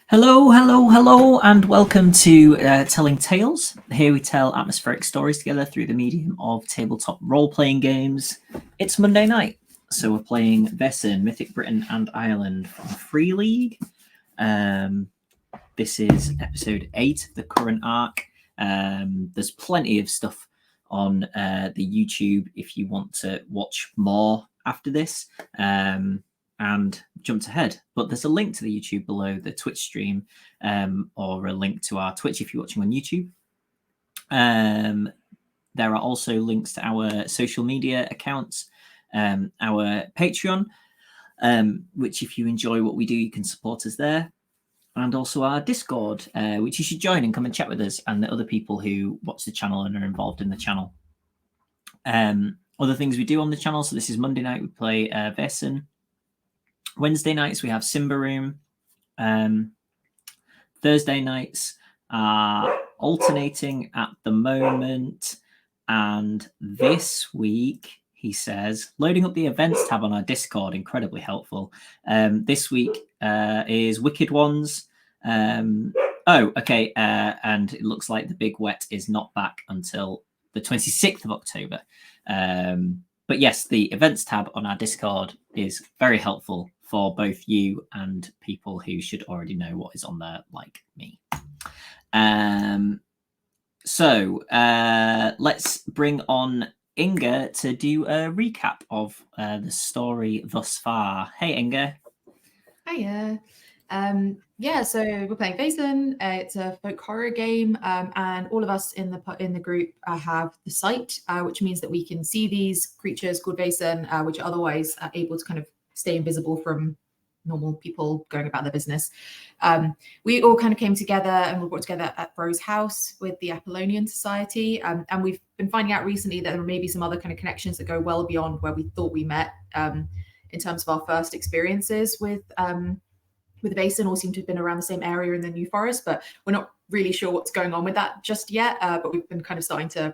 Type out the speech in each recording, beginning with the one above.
Hello, hello, hello, and welcome to Telling Tales. Here we tell atmospheric stories together through the medium of tabletop role-playing games. It's Monday night, so we're playing Vaesen, Mythic Britain and Ireland from Fria Ligan. This is episode 8 of the current arc. There's plenty of stuff on the YouTube if you want to watch more after this. And jumped ahead, but there's a link to the YouTube below the Twitch stream, or a link to our Twitch if you're watching on YouTube. There are also links to our social media accounts, our Patreon, which if you enjoy what we do, you can support us there, and also our Discord, which you should join and come and chat with us and the other people who watch the channel and are involved in the channel. Other things we do on the channel, so this is Monday night, we play Vaesen. Wednesday nights we have Simba Room. Thursday nights are alternating at the moment. And this week, he says, loading up the events tab on our Discord, incredibly helpful. This week is Wicked Ones. Okay. And it looks like the Big Wet is not back until the 26th of October. But yes, the events tab on our Discord is very helpful for both you and people who should already know what is on there, like me. So let's bring on Inga to do a recap of the story thus far. Hey, Inga. Hiya. So we're playing Vaesen. It's a folk horror game, and all of us in the group have the sight, which means that we can see these creatures called Vaesen, which are otherwise able to kind of stay invisible from normal people going about their business. We all kind of came together and were brought together at Bro's house with the Apollonian Society, and we've been finding out recently that there may be some other kind of connections that go well beyond where we thought we met, in terms of our first experiences with Vaesen. All seem to have been around the same area in the New Forest, but we're not really sure what's going on with that just yet. But we've been kind of starting to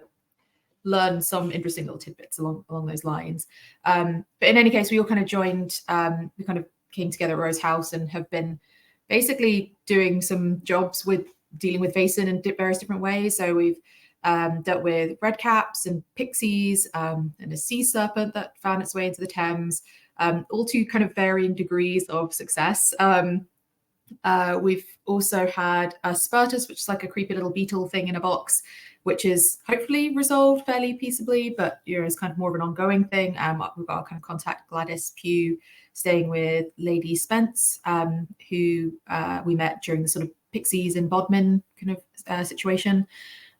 learn some interesting little tidbits along those lines. But in any case, we all kind of joined, we kind of came together at Rose's house and have been basically doing some jobs with dealing with Vaesen in various different ways. So we've dealt with redcaps and pixies, and a sea serpent that found its way into the Thames, all to kind of varying degrees of success. We've also had a Spartus, which is like a creepy little beetle thing in a box, which is hopefully resolved fairly peaceably, but it's kind of more of an ongoing thing. We've got our kind of contact Gladys Pugh staying with Lady Spence, who we met during the sort of Pixies and Bodmin kind of situation.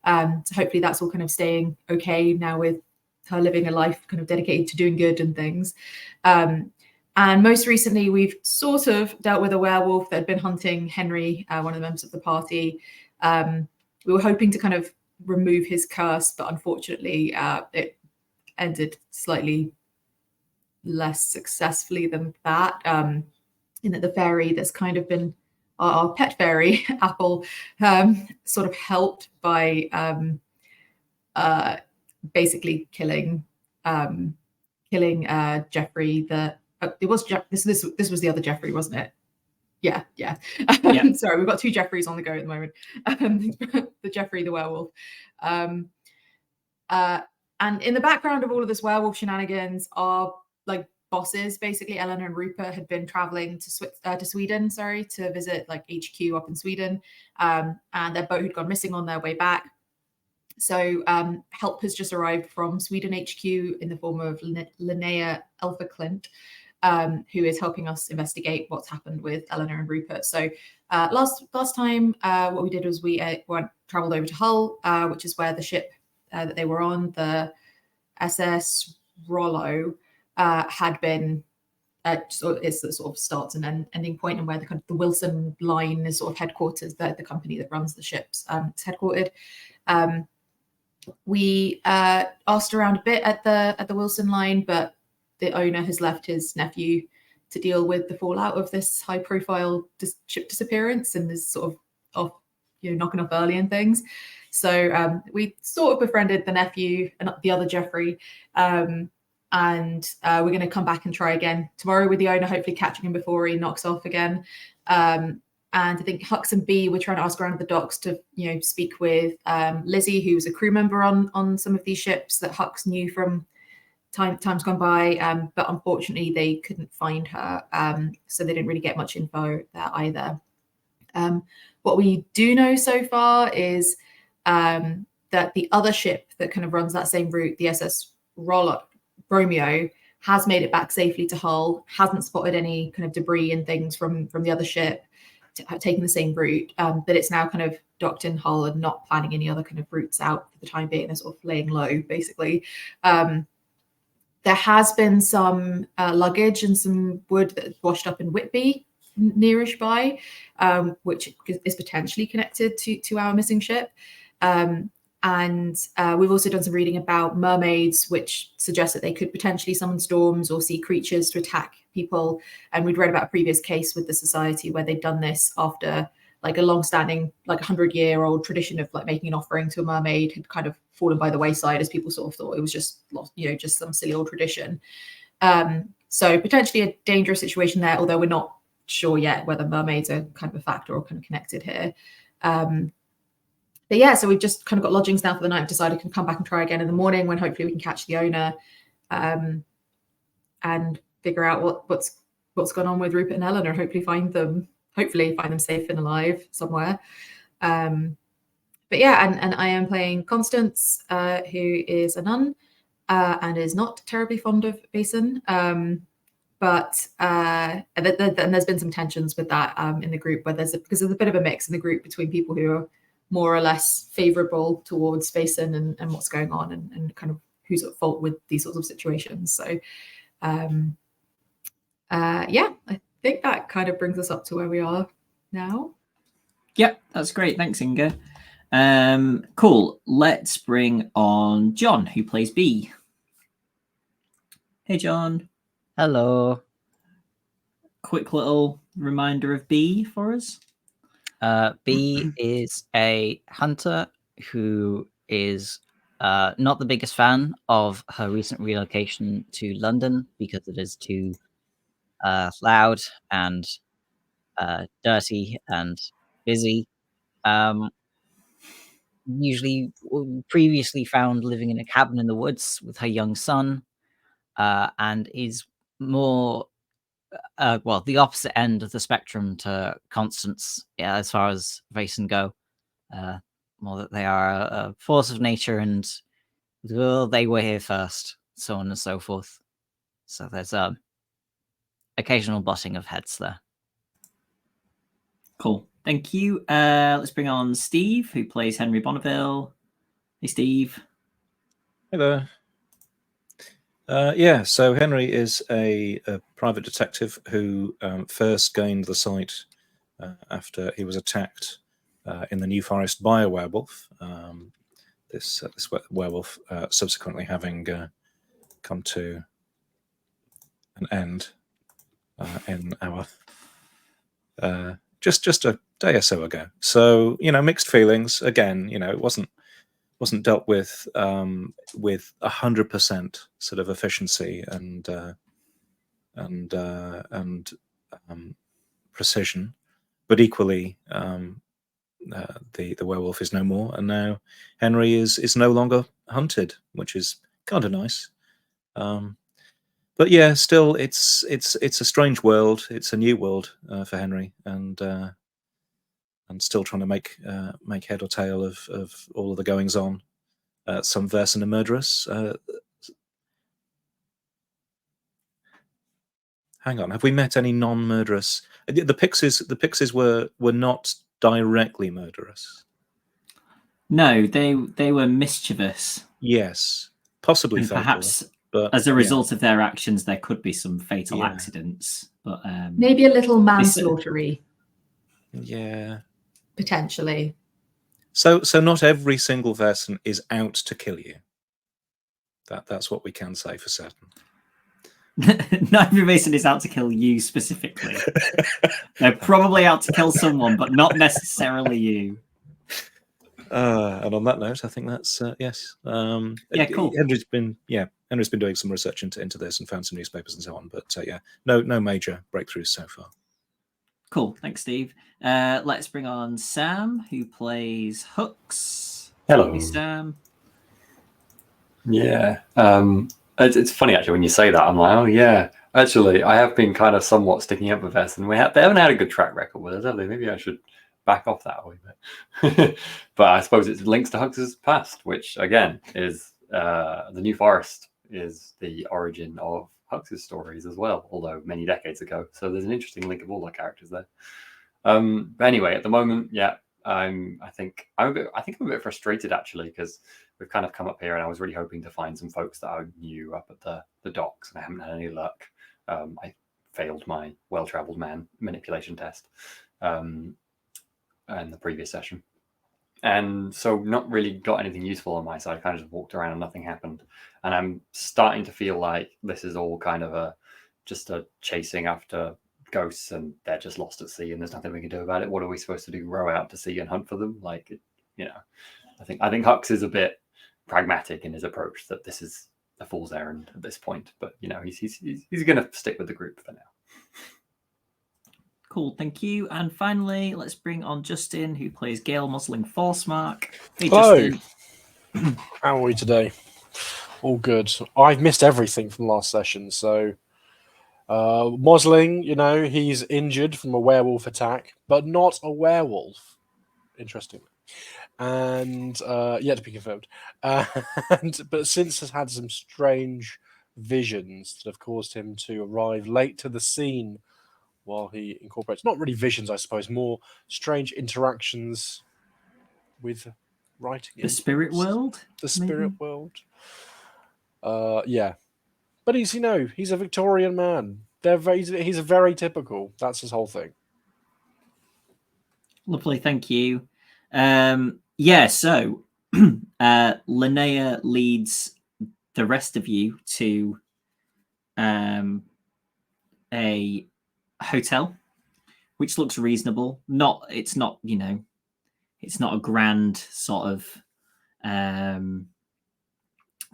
So hopefully that's all kind of staying okay now with her living a life kind of dedicated to doing good and things. And most recently, we've sort of dealt with a werewolf that had been hunting Henry, one of the members of the party. We were hoping to kind of remove his curse, but unfortunately, it ended slightly less successfully than that. In that the fairy that's kind of been our pet fairy, Apple, sort of helped by basically killing Jeffrey. It was this was the other Jeffrey, wasn't it? Yeah. Sorry, we've got two Jeffreys on the go at the moment. The Jeffrey the werewolf. And in the background of all of this werewolf shenanigans are like bosses. Basically, Eleanor and Rupert had been traveling to Sweden, to visit like HQ up in Sweden, and their boat had gone missing on their way back. So help has just arrived from Sweden HQ in the form of Linnea Alpha Clint, who is helping us investigate what's happened with Eleanor and Rupert. So last time, what we did was we traveled over to Hull, which is where the ship that they were on, the SS Rollo, had been. So it's the sort of starts and ending point, and where the kind of the Wilson line is sort of headquarters. The company that runs the ships is headquartered. We asked around a bit at the Wilson line, but the owner has left his nephew to deal with the fallout of this high-profile ship disappearance, and is sort of off, knocking off early and things. So we sort of befriended the nephew and the other Jeffrey, and we're going to come back and try again tomorrow with the owner, hopefully catching him before he knocks off again. And I think Hux and B were trying to ask around the docks to, speak with Lizzie, who was a crew member on some of these ships that Hux knew from times gone by. But unfortunately, they couldn't find her. So they didn't really get much info there either. What we do know so far is that the other ship that kind of runs that same route, the SS Romeo, has made it back safely to Hull, hasn't spotted any kind of debris and things from the other ship taking the same route, but it's now kind of docked in Hull and not planning any other kind of routes out for the time being. They're sort of laying low, basically. There has been some luggage and some wood that washed up in Whitby, nearish by, which is potentially connected to our missing ship. And we've also done some reading about mermaids, which suggests that they could potentially summon storms or see creatures to attack people. And we'd read about a previous case with the Society where they'd done this after like a long-standing, like 100-year-old tradition of like making an offering to a mermaid had kind of fallen by the wayside as people sort of thought it was just lost, just some silly old tradition. So potentially a dangerous situation there, although we're not sure yet whether mermaids are kind of a factor or kind of connected here. But yeah, so we've just kind of got lodgings now for the night. We've decided we can come back and try again in the morning when hopefully we can catch the owner and figure out what's gone on with Rupert and Eleanor. Hopefully find them safe and alive somewhere. But yeah, and I am playing Constance, who is a nun and is not terribly fond of Vaesen. But and there's been some tensions with that in the group where because there's a bit of a mix in the group between people who are more or less favourable towards Vaesen and what's going on and kind of who's at fault with these sorts of situations. So yeah, I think that kind of brings us up to where we are now. Yep, that's great. Thanks, Inga. Cool. Let's bring on John, who plays B. Hey, John. Hello. Quick little reminder of B for us. B is a hunter who is not the biggest fan of her recent relocation to London because it is too loud and dirty and busy. Previously found living in a cabin in the woods with her young son, and is more the opposite end of the spectrum to Constance, as far as Vaesen go. More that they are a force of nature and they were here first, so on and so forth. So there's occasional butting of heads there. Cool. Thank you. Let's bring on Steve, who plays Henry Bonneville. Hey, Steve. Hey there. Yeah, so Henry is a private detective who first gained the site after he was attacked in the New Forest by a werewolf. This werewolf subsequently having come to an end in our just a day or so ago. So mixed feelings. Again, it wasn't dealt with 100% sort of efficiency and precision, but equally the werewolf is no more, and now Henry is no longer hunted, which is kind of nice. But yeah, still it's a strange world. It's a new world for Henry, and still trying to make head or tail of all of the goings on. Some Vaesen are murderous. Hang on, have we met any non-murderous? The Pixies were not directly murderous. No, they were mischievous. Yes, possibly and fatal. Perhaps but as a result of their actions, there could be some fatal Yeah. accidents. But Maybe a little manslaughtery, yeah. potentially. So not every single Vaesen is out to kill you. That's what we can say for certain. Not every Vaesen is out to kill you specifically. They're probably out to kill someone, but not necessarily you. And on that note, I think that's yes. Yeah, cool. Henry's been doing some research into this and found some newspapers and so on. But yeah, no major breakthroughs so far. Cool. Thanks, Steve. Let's bring on Sam, who plays Hooks. Hello. Hey, Sam. Yeah. It's funny actually when you say that. I'm like, oh yeah. Actually, I have been kind of somewhat sticking up with Vaesen. They haven't had a good track record with us, have they? Maybe I should back off that a wee bit. But I suppose it links to Hux' past, which again is the New Forest is the origin of Hux' stories as well, although many decades ago. So there's an interesting link of all the characters there. But anyway, at the moment, yeah, I think I'm a bit frustrated actually because we've kind of come up here and I was really hoping to find some folks that I knew up at the docks and I haven't had any luck. I failed my well-traveled man manipulation test in the previous session. And so not really got anything useful on my side. I kind of just walked around and nothing happened. And I'm starting to feel like this is all kind of just a chasing after ghosts and they're just lost at sea and there's nothing we can do about it. What are we supposed to do? Row out to sea and hunt for them? Like, I think Hux is a bit pragmatic in his approach that this is a fool's errand at this point. But, he's going to stick with the group for now. Cool, thank you. And finally, let's bring on Justin, who plays Gale Mosling Forcemark. Hey, Hello. Justin. How are we today? All good. I've missed everything from last session. So, Mosling, he's injured from a werewolf attack, but not a werewolf. Interestingly. And yet to be confirmed. But since has had some strange visions that have caused him to arrive late to the scene while he incorporates, not really visions, I suppose, more strange interactions with writing. The spirit world? The spirit maybe? world. Yeah. But he's a Victorian man. He's a very typical. That's his whole thing. Lovely, thank you. So Linnea leads the rest of you to a hotel, which looks reasonable. It's not a grand sort of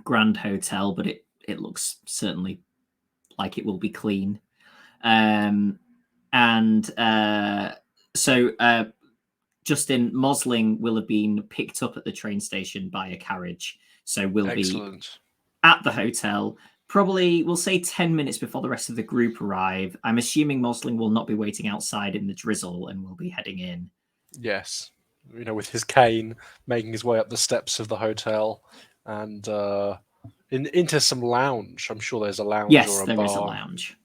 grand hotel, but it looks certainly like it will be clean. Justin Mosling will have been picked up at the train station by a carriage, so we'll Excellent. be at the hotel. Probably, we'll say 10 minutes before the rest of the group arrive. I'm assuming Mosling will not be waiting outside in the drizzle and will be heading in. Yes. With his cane, making his way up the steps of the hotel and into some lounge. I'm sure there's a lounge Yes, or a there bar. is a lounge.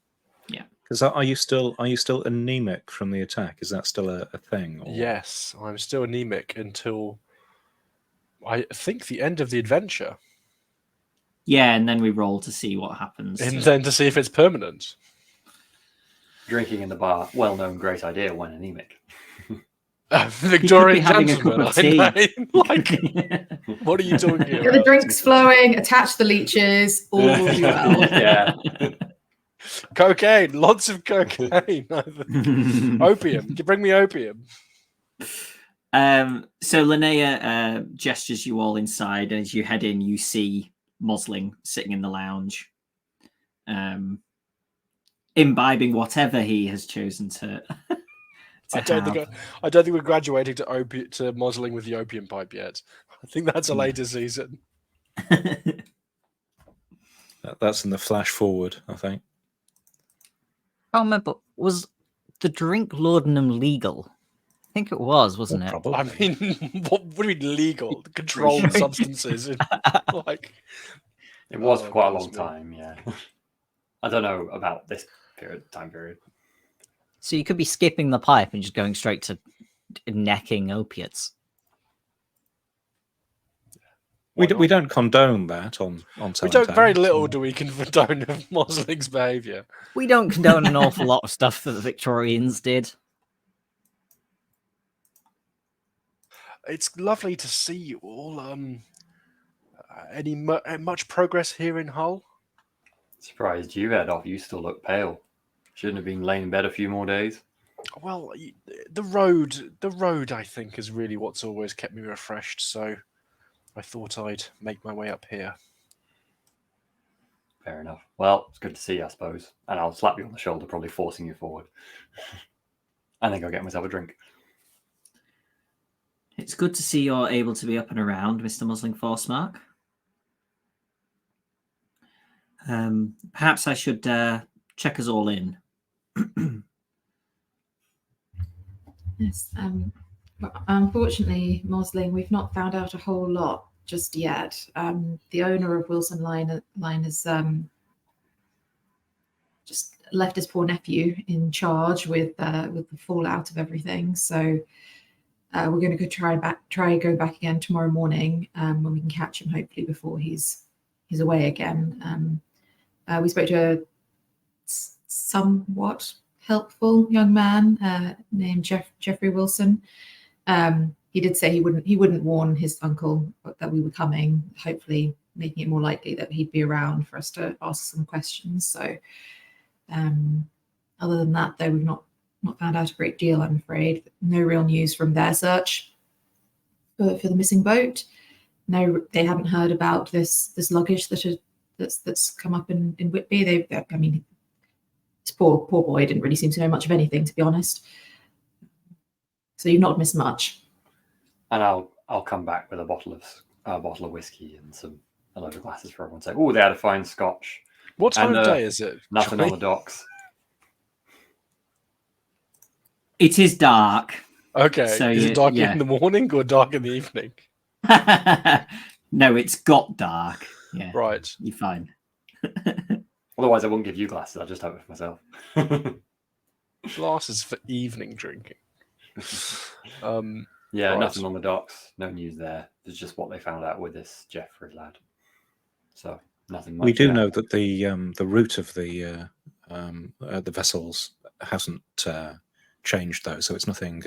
Yeah. Because are you still anemic from the attack? Is that still a thing? Or... Yes, I'm still anemic until I think the end of the adventure. Yeah, and then we roll to see what happens. And then to see if it's permanent. Drinking in the bar, well-known great idea when anemic. Victorian having a gentleman. cup of tea. What are you talking Get the about? drinks flowing, attach the leeches, all will be well. Yeah. Cocaine, lots of cocaine. Opium. Bring me opium. So Linnea gestures you all inside, and as you head in, you see Mosling sitting in the lounge, imbibing whatever he has chosen to. I don't think we're graduating to Mosling with the opium pipe yet. I think that's a later season. That's in the flash forward, I think. I can't remember. Was the drink laudanum legal? I think it was, wasn't it? Probably. I mean, what do you mean legal? Controlled substances. It was for quite a long goodness me. time, yeah. I don't know about this time period. So you could be skipping the pipe and just going straight to necking opiates. We don't condone that on We Telling don't. Very Tales, little so- do we condone of Mosling's behaviour. We don't condone an awful lot of stuff that the Victorians did. It's lovely to see you all. Much progress here in Hull? Surprised you head off. You still look pale. Shouldn't have been laying in bed a few more days. Well, the road, I think, is really what's always kept me refreshed. So I thought I'd make my way up here. Fair enough. Well, it's good to see you, I suppose. And I'll slap you on the shoulder, probably forcing you forward. and then go get myself a drink. It's good to see you're able to be up and around, Mr. Muzzling Forcemark. Perhaps I should check us all in. Yes. But unfortunately, Mosling, we've not found out a whole lot just yet. The owner of Wilson Line has just left his poor nephew in charge with the fallout of everything. So we're going to go try go back again tomorrow morning when we can catch him, hopefully before he's away again. We spoke to a somewhat helpful young man named Jeffrey Wilson. He did say he wouldn't warn his uncle that we were coming, hopefully making it more likely that he'd be around for us to ask some questions. So other than that, though, we've not found out a great deal, I'm afraid. No real news from their search for the missing boat. No, they haven't heard about this luggage that's come up in Whitby. I mean, this poor boy didn't really seem to know much of anything, to be honest. So you've not missed much. And I'll come back with a bottle of whiskey and a load of glasses for everyone to say, oh, they had a fine scotch. What time And, of day is it? Nothing on the docks. It is dark. Okay. So is it dark in the morning or dark in the evening? No, it's got dark. Yeah. Right. You're fine. Otherwise, I wouldn't give you glasses. I'll just have it for myself. Glasses for evening drinking. Yeah, Right. nothing on the docks. No news there. There's just what they found out with this Jeffrey lad. So nothing much. We do there. know that the route of the vessels hasn't changed though, so it's nothing.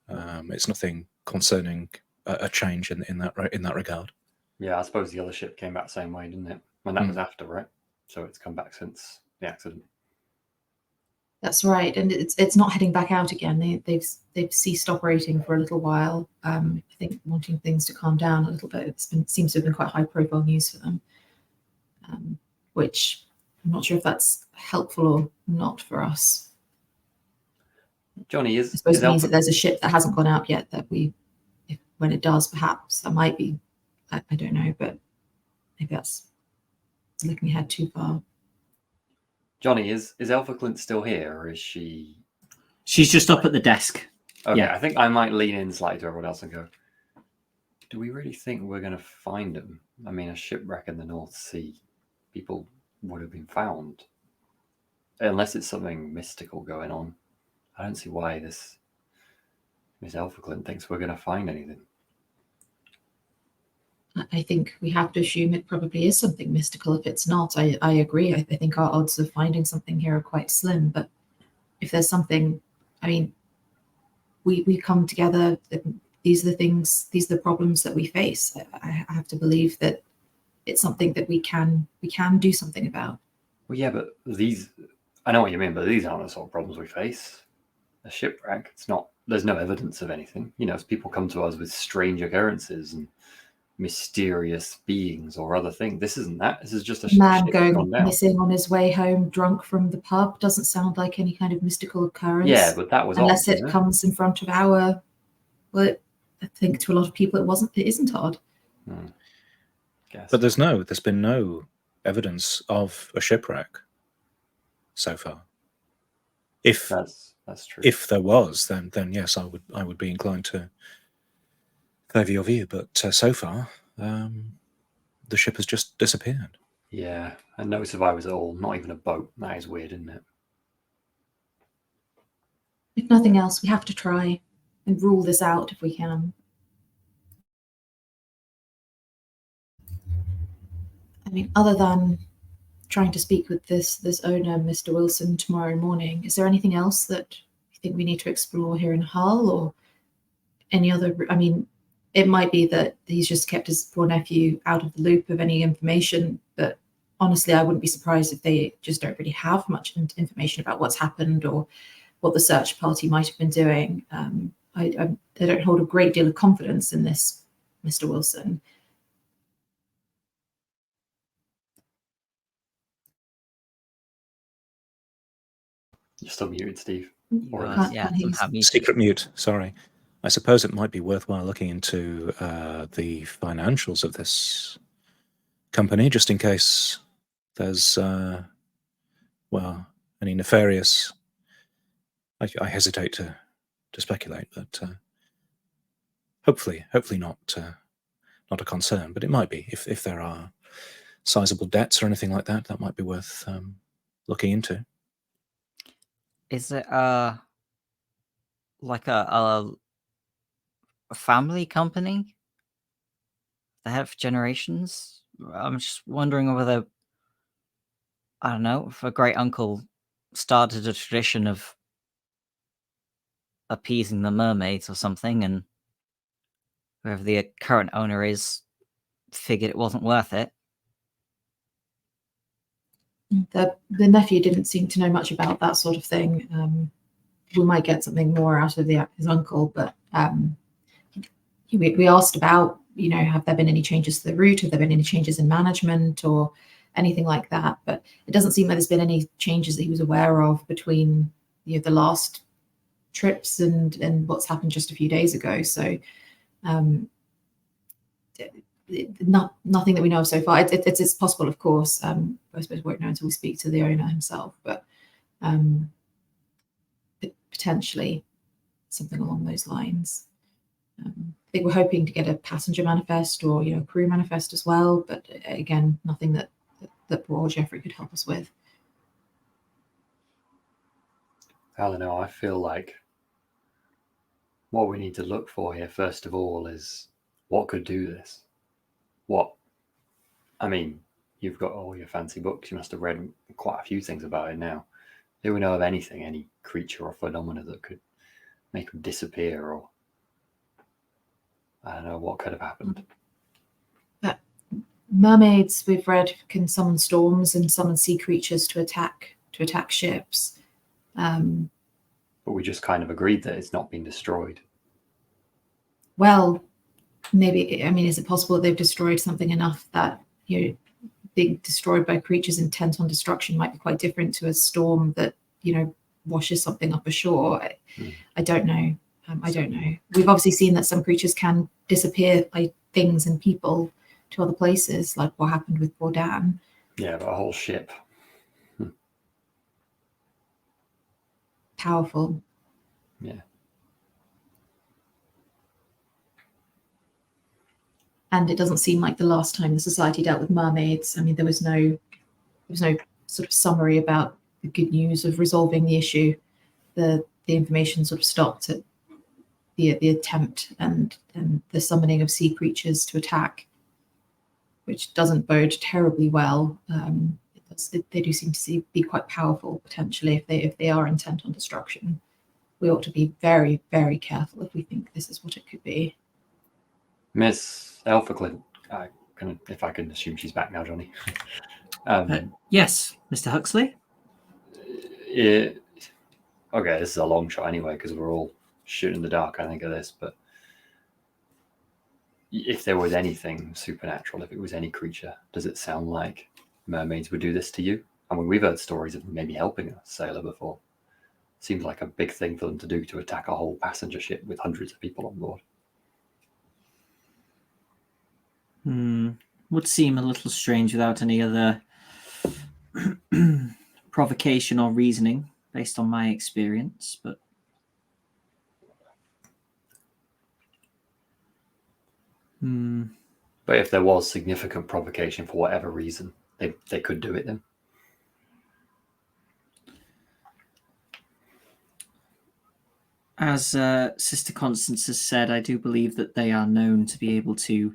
It's nothing concerning a change in that regard. Yeah, I suppose the other ship came back the same way, didn't it? And that was after, right? So it's come back since the accident. That's right, and it's not heading back out again. They've ceased operating for a little while. I think wanting things to calm down a little bit. Seems to have been quite high profile news for them, which I'm not sure if that's helpful or not for us. Jonny, I suppose it means that there's a ship that hasn't gone out yet that when it does, perhaps that might be. I don't know, but maybe that's looking ahead too far. Jonny, is Alpha Clint still here, or is she? She's just up at the desk. Okay, Yeah. I think I might lean in slightly to everyone else and go, do we really think we're going to find him? I mean, a shipwreck in the North Sea, people would have been found. Unless it's something mystical going on. I don't see why this Miss Alpha Clint thinks we're going to find anything. I think we have to assume it probably is something mystical. If it's not, I agree. I think our odds of finding something here are quite slim. But if there's something, I mean, we come together. These are the things. These are the problems that we face. I have to believe that it's something that we can do something about. Well, yeah, but I know what you mean, but these aren't the sort of problems we face. A shipwreck, it's not. There's no evidence of anything. You know, as people come to us with strange occurrences and mysterious beings or other things. This isn't that. This is just a Man ship going gone down. missing on his way home, drunk from the pub, doesn't sound like any kind of mystical occurrence. Yeah, but that was unless odd, it comes in front of our. Well, I think to a lot of people it isn't odd. Guess. But there's been no evidence of a shipwreck so far. If that's true. If there was, then yes, I would be inclined to favour your view. But so far, the ship has just disappeared. Yeah, and no survivors at all. Not even a boat. That is weird, isn't it? If nothing else, we have to try and rule this out if we can. I mean, other than trying to speak with this owner, Mr. Wilson, tomorrow morning, is there anything else that you think we need to explore here in Hull, or any other? I mean, it might be that he's just kept his poor nephew out of the loop of any information, but honestly, I wouldn't be surprised if they just don't really have much information about what's happened or what the search party might have been doing. I don't hold a great deal of confidence in this Mr. Wilson. You're still muted, Steve. Or You, Can't- yeah, can't hear you. somehow muted. Secret mute. Sorry. I suppose it might be worthwhile looking into the financials of this company, just in case there's well, any nefarious. I hesitate to speculate, but hopefully not not a concern. But it might be if there are sizable debts or anything like that. That might be worth looking into. Is it like a family company? They have generations. I'm just wondering whether, I don't know, if a great uncle started a tradition of appeasing the mermaids or something, and whoever the current owner is figured it wasn't worth it. The nephew didn't seem to know much about that sort of thing. We might get something more out of his uncle, but we asked about, have there been any changes to the route? Have there been any changes in management or anything like that? But it doesn't seem like there's been any changes that he was aware of between the last trips and what's happened just a few days ago. So nothing that we know of so far. It's possible, of course. I suppose we won't know until we speak to the owner himself, but potentially something along those lines. I think we're hoping to get a passenger manifest or a crew manifest as well, but again, nothing that poor Jeffrey could help us with. I don't know. I feel like what we need to look for here, first of all, is what could do this. I mean, you've got all your fancy books. You must have read quite a few things about it now. Do we know of anything, any creature or phenomena that could make them disappear, or I don't know what could have happened? Mermaids, we've read, can summon storms and summon sea creatures to attack ships. But we just kind of agreed that it's not been destroyed. Well, maybe, is it possible that they've destroyed something enough that being destroyed by creatures intent on destruction might be quite different to a storm that washes something up ashore? I don't know. I don't know. We've obviously seen that some creatures can disappear, like things and people, to other places, like what happened with poor Dan. Yeah, but a whole ship. Powerful. Yeah. And it doesn't seem like the last time the society dealt with mermaids. There was no sort of summary about the good news of resolving the issue. The information sort of stopped at the attempt and the summoning of sea creatures to attack, which doesn't bode terribly well. They do seem to be quite powerful potentially if they are intent on destruction. We ought to be very, very careful if we think this is what it could be. Miss Elphiclin, if I can assume she's back now, Jonny. Yes, Mr. Huxley. Okay, this is a long shot anyway because we're all shooting in the dark, I think, of this. But if there was anything supernatural, if it was any creature, does it sound like mermaids would do this to you? We've heard stories of maybe helping a sailor before. Seems like a big thing for them to do, to attack a whole passenger ship with hundreds of people on board. Would seem a little strange without any other provocation or reasoning based on my experience, but But if there was significant provocation for whatever reason, they could do it then. As Sister Constance has said, I do believe that they are known to be able to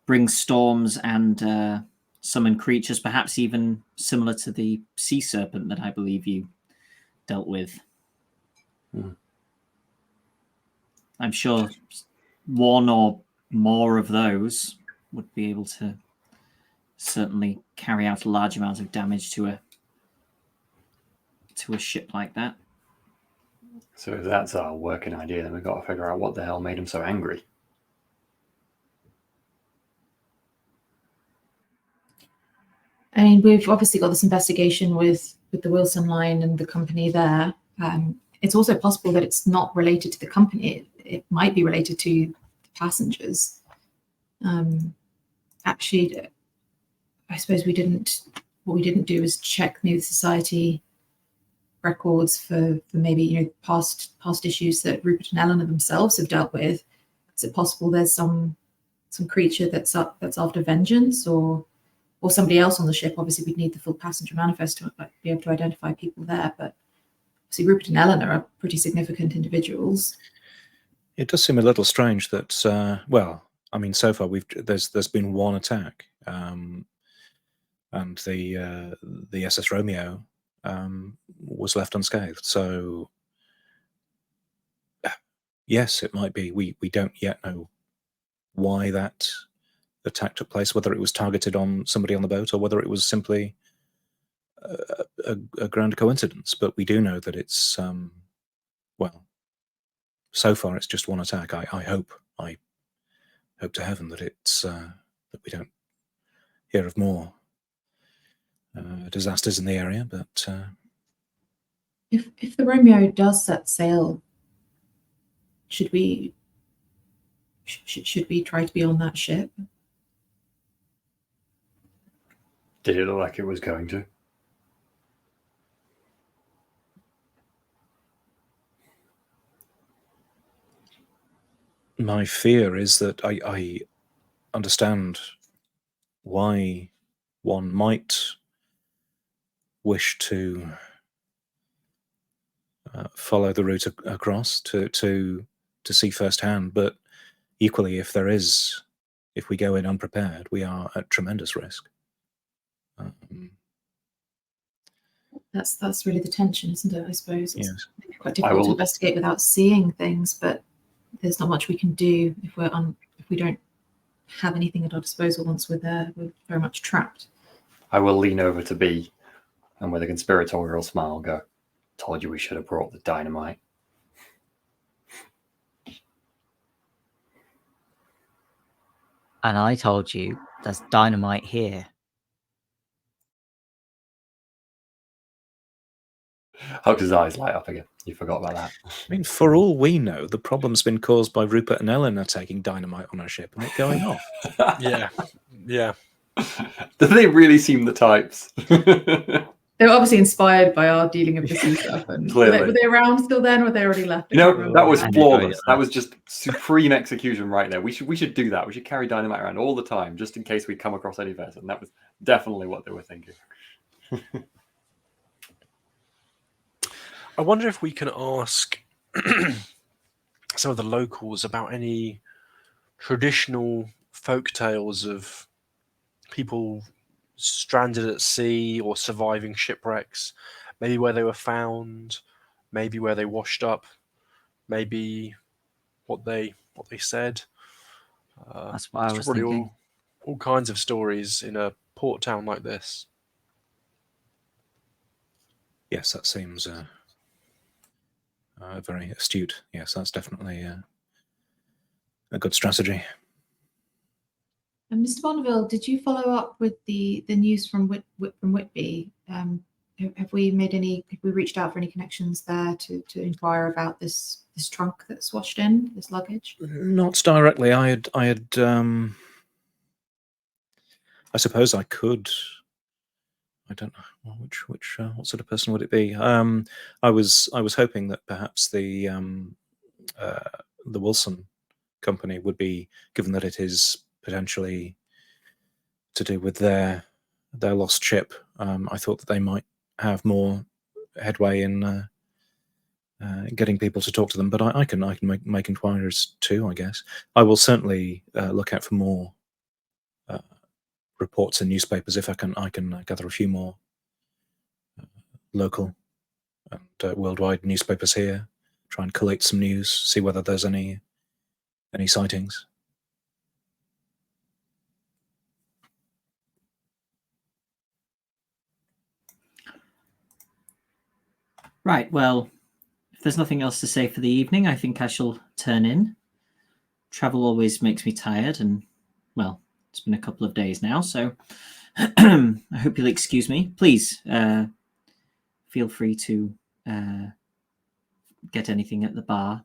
bring storms and summon creatures, perhaps even similar to the sea serpent that I believe you dealt with. I'm sure one or more of those would be able to certainly carry out a large amount of damage to a ship like that. So if that's our working idea, then we've got to figure out what the hell made him so angry. We've obviously got this investigation with the Wilson line and the company there. it's also possible that it's not related to the company. It might be related to the passengers. Actually, I suppose what we didn't do is check maybe the society records for maybe past issues that Rupert and Eleanor themselves have dealt with. Is it possible there's some creature that's after vengeance, or somebody else on the ship? Obviously, we'd need the full passenger manifest to be able to identify people there. But see, Rupert and Eleanor are pretty significant individuals. It does seem a little strange that, well, I mean, so far there's been one attack, and the SS Romeo was left unscathed. So yes, it might be. We don't yet know why that attack took place, whether it was targeted on somebody on the boat or whether it was simply a grand coincidence. But we do know that it's well, so far it's just one attack. I hope to heaven that it's that we don't hear of more disasters in the area. But if the Romeo does set sail, should we try to be on that ship? Did it look like it was going to? My fear is that I understand why one might wish to follow the route across to see firsthand, but equally, if we go in unprepared, we are at tremendous risk. That's really the tension, isn't it? I suppose it's Yes. quite difficult to investigate without seeing things, but there's not much we can do if we don't have anything at our disposal once we're there. We're very much trapped. I will lean over to B and with a conspiratorial smile go, "Told you we should have brought the dynamite." And I told you there's dynamite here. Hux's eyes light up again. You forgot about that. I mean, for all we know, the problem's been caused by Rupert and Eleanor taking dynamite on our ship and it going off. Yeah. Do they really seem the types? They were obviously inspired by our dealing of the sea stuff. And Clearly. were they around still then, or were they already left? That was I flawless. enjoyed That was just supreme execution right there. We should do that. We should carry dynamite around all the time, just in case we come across any Vaesen. That was definitely what they were thinking. I wonder if we can ask some of the locals about any traditional folk tales of people stranded at sea or surviving shipwrecks, maybe where they were found, maybe where they washed up, maybe what they said. That's what I was thinking. All kinds of stories in a port town like this. Yes, that seems very astute. Yes, that's definitely a good strategy. And Mr. Bonneville, did you follow up with the news from Whitby? Have we reached out for any connections there to inquire about this trunk that's washed in, this luggage? Not directly. I had I suppose I could. I don't know which what sort of person would it be. I was hoping that perhaps the Wilson company would be, given that it is potentially to do with their lost ship. I thought that they might have more headway in getting people to talk to them, but I can make inquiries too, I guess. I will certainly look out for more reports in newspapers if I can gather a few more local and worldwide newspapers here. Try and collate some news, see whether there's any sightings. Right, well, if there's nothing else to say for the evening, I think I shall turn in. Travel always makes me tired, and, well, it's been a couple of days now, so I hope you'll excuse me. Please feel free to get anything at the bar.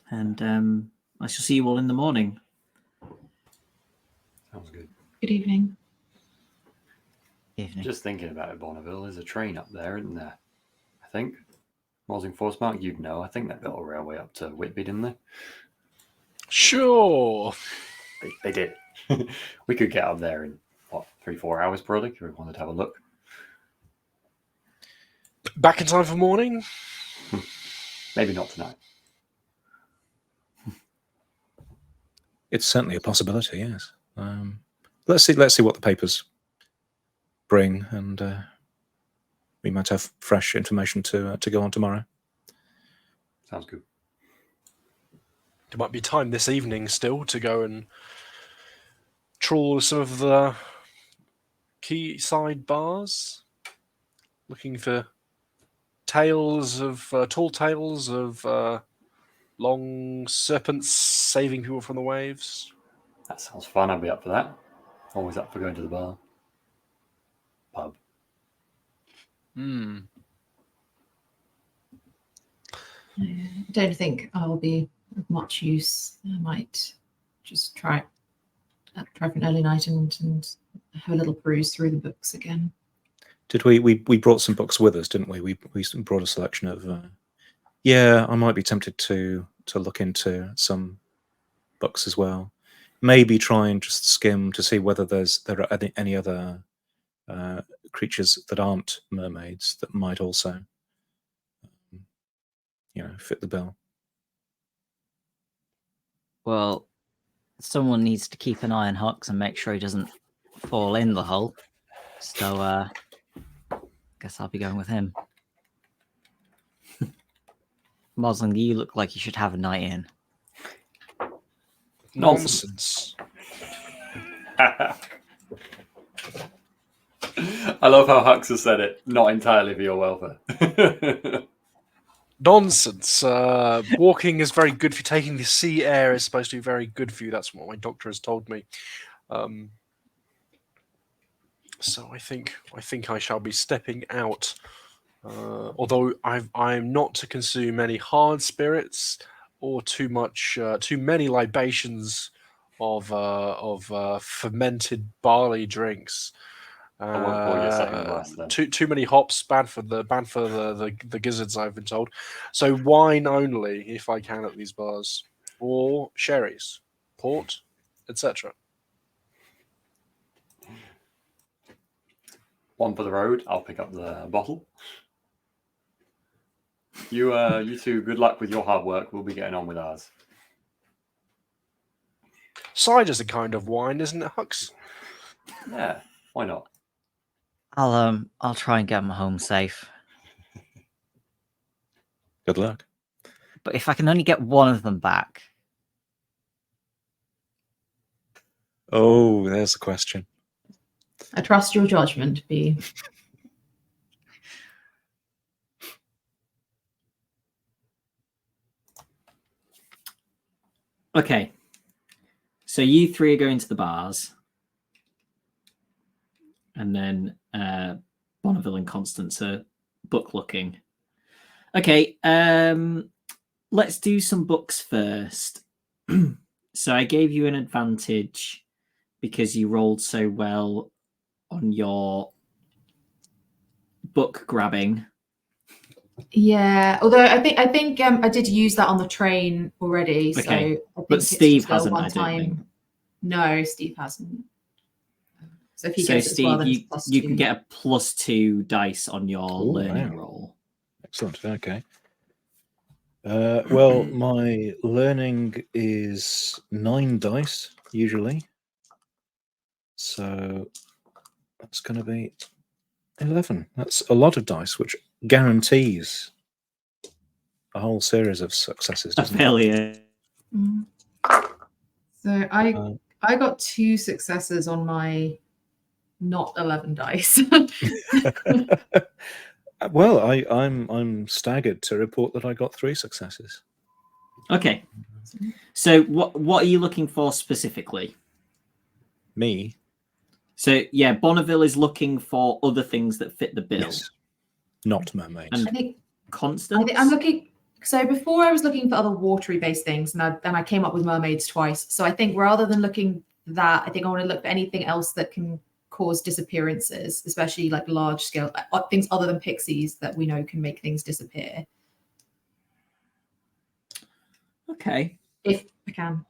And I shall see you all in the morning. Sounds good. Good evening. Evening. Just thinking about it, Bonneville, there's a train up there, isn't there? I think. Mosing Forcemark, you'd know. I think they built a railway up to Whitby, didn't they? Sure. They did. We could get up there in, 3-4 hours probably, if we wanted to have a look. Back in time for morning? Maybe not tonight. It's certainly a possibility, yes. Let's see what the papers bring, and we might have fresh information to go on tomorrow. Sounds good. There might be time this evening still to go and trawl some of the quayside bars, looking for tall tales of long serpents saving people from the waves. That sounds fun. I'd be up for that. Always up for going to the bar. Pub. I don't think I'll be of much use. I might just try for an early night and have a little peruse through the books again. Did we brought some books with us, didn't we? We brought a selection of. I might be tempted to look into some books as well. Maybe try and just skim to see whether there are any other creatures that aren't mermaids that might also, fit the bill. Well, someone needs to keep an eye on Hux and make sure he doesn't fall in the hole. So, guess I'll be going with him. Mosling, you look like you should have a night in. Nonsense. I love how Hux has said it. Not entirely for your welfare. Nonsense. Walking is very good for you. Taking the sea air is supposed to be very good for you. That's what my doctor has told me. So I think I shall be stepping out. Although I'm not to consume any hard spirits or too many libations of fermented barley drinks. I won't call you a second glass then. Too many hops, bad for the gizzards, I've been told. So wine only, if I can, at these bars, or sherries, port, etc. One for the road. I'll pick up the bottle. You two, good luck with your hard work. We'll be getting on with ours. Cider's a kind of wine, isn't it, Hux? Yeah, why not? I'll try and get him home safe. Good luck. But if I can only get one of them back. Oh, there's a question. I trust your judgment, B. Okay. So you three are going to the bars. And then Bonneville and Constance are book looking. Okay, let's do some books first. So I gave you an advantage because you rolled so well on your book grabbing. Yeah, although I think I did use that on the train already. Okay, so I think but it's Steve just a hasn't, I don't one-time. think. No, Steve hasn't. So if he So gets it as well, Steve, then you, it's plus you 2. can get a +2 dice on your learning wow. roll. Excellent. Okay. Well, my learning is 9 dice usually, so that's going to be 11. That's a lot of dice, which guarantees a whole series of successes. A Doesn't failure. So I got 2 successes on my not 11 dice. it? Well, I'm staggered to report that I got 3 successes. Okay. So what are you looking for specifically? Me? So yeah, Bonneville is looking for other things that fit the bill. Yes. Not mermaids. And I think Constance? I'm looking. So before I was looking for other watery based things, and I came up with mermaids twice. So I think rather than looking for that, I think I want to look for anything else that can cause disappearances, especially like large scale things other than pixies that we know can make things disappear. Okay. If I can.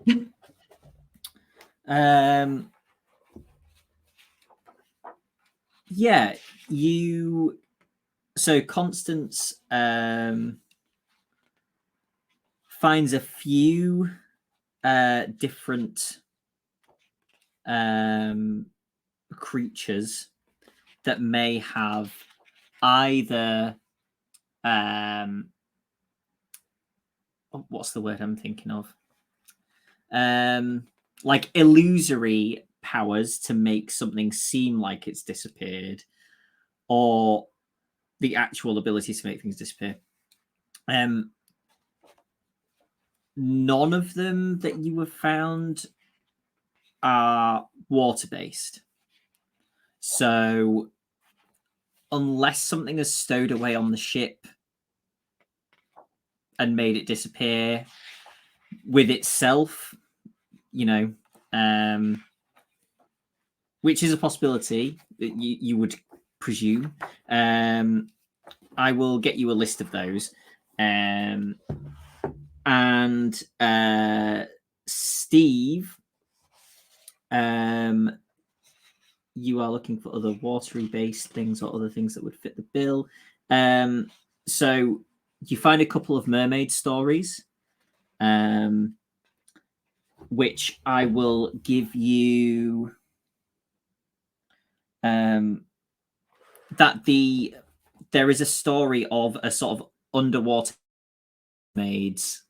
Yeah, you. So Constance finds a few different creatures that may have either what's the word I'm thinking of? Like illusory powers to make something seem like it's disappeared, or the actual ability to make things disappear. None of them that you have found are water-based. So unless something is stowed away on the ship and made it disappear with itself, you know, which is a possibility that you would presume. I will get you a list of those. And Steve, you are looking for other watery based things or other things that would fit the bill. So you find a couple of mermaid stories, which I will give you. That there is a story of a sort of underwater mermaids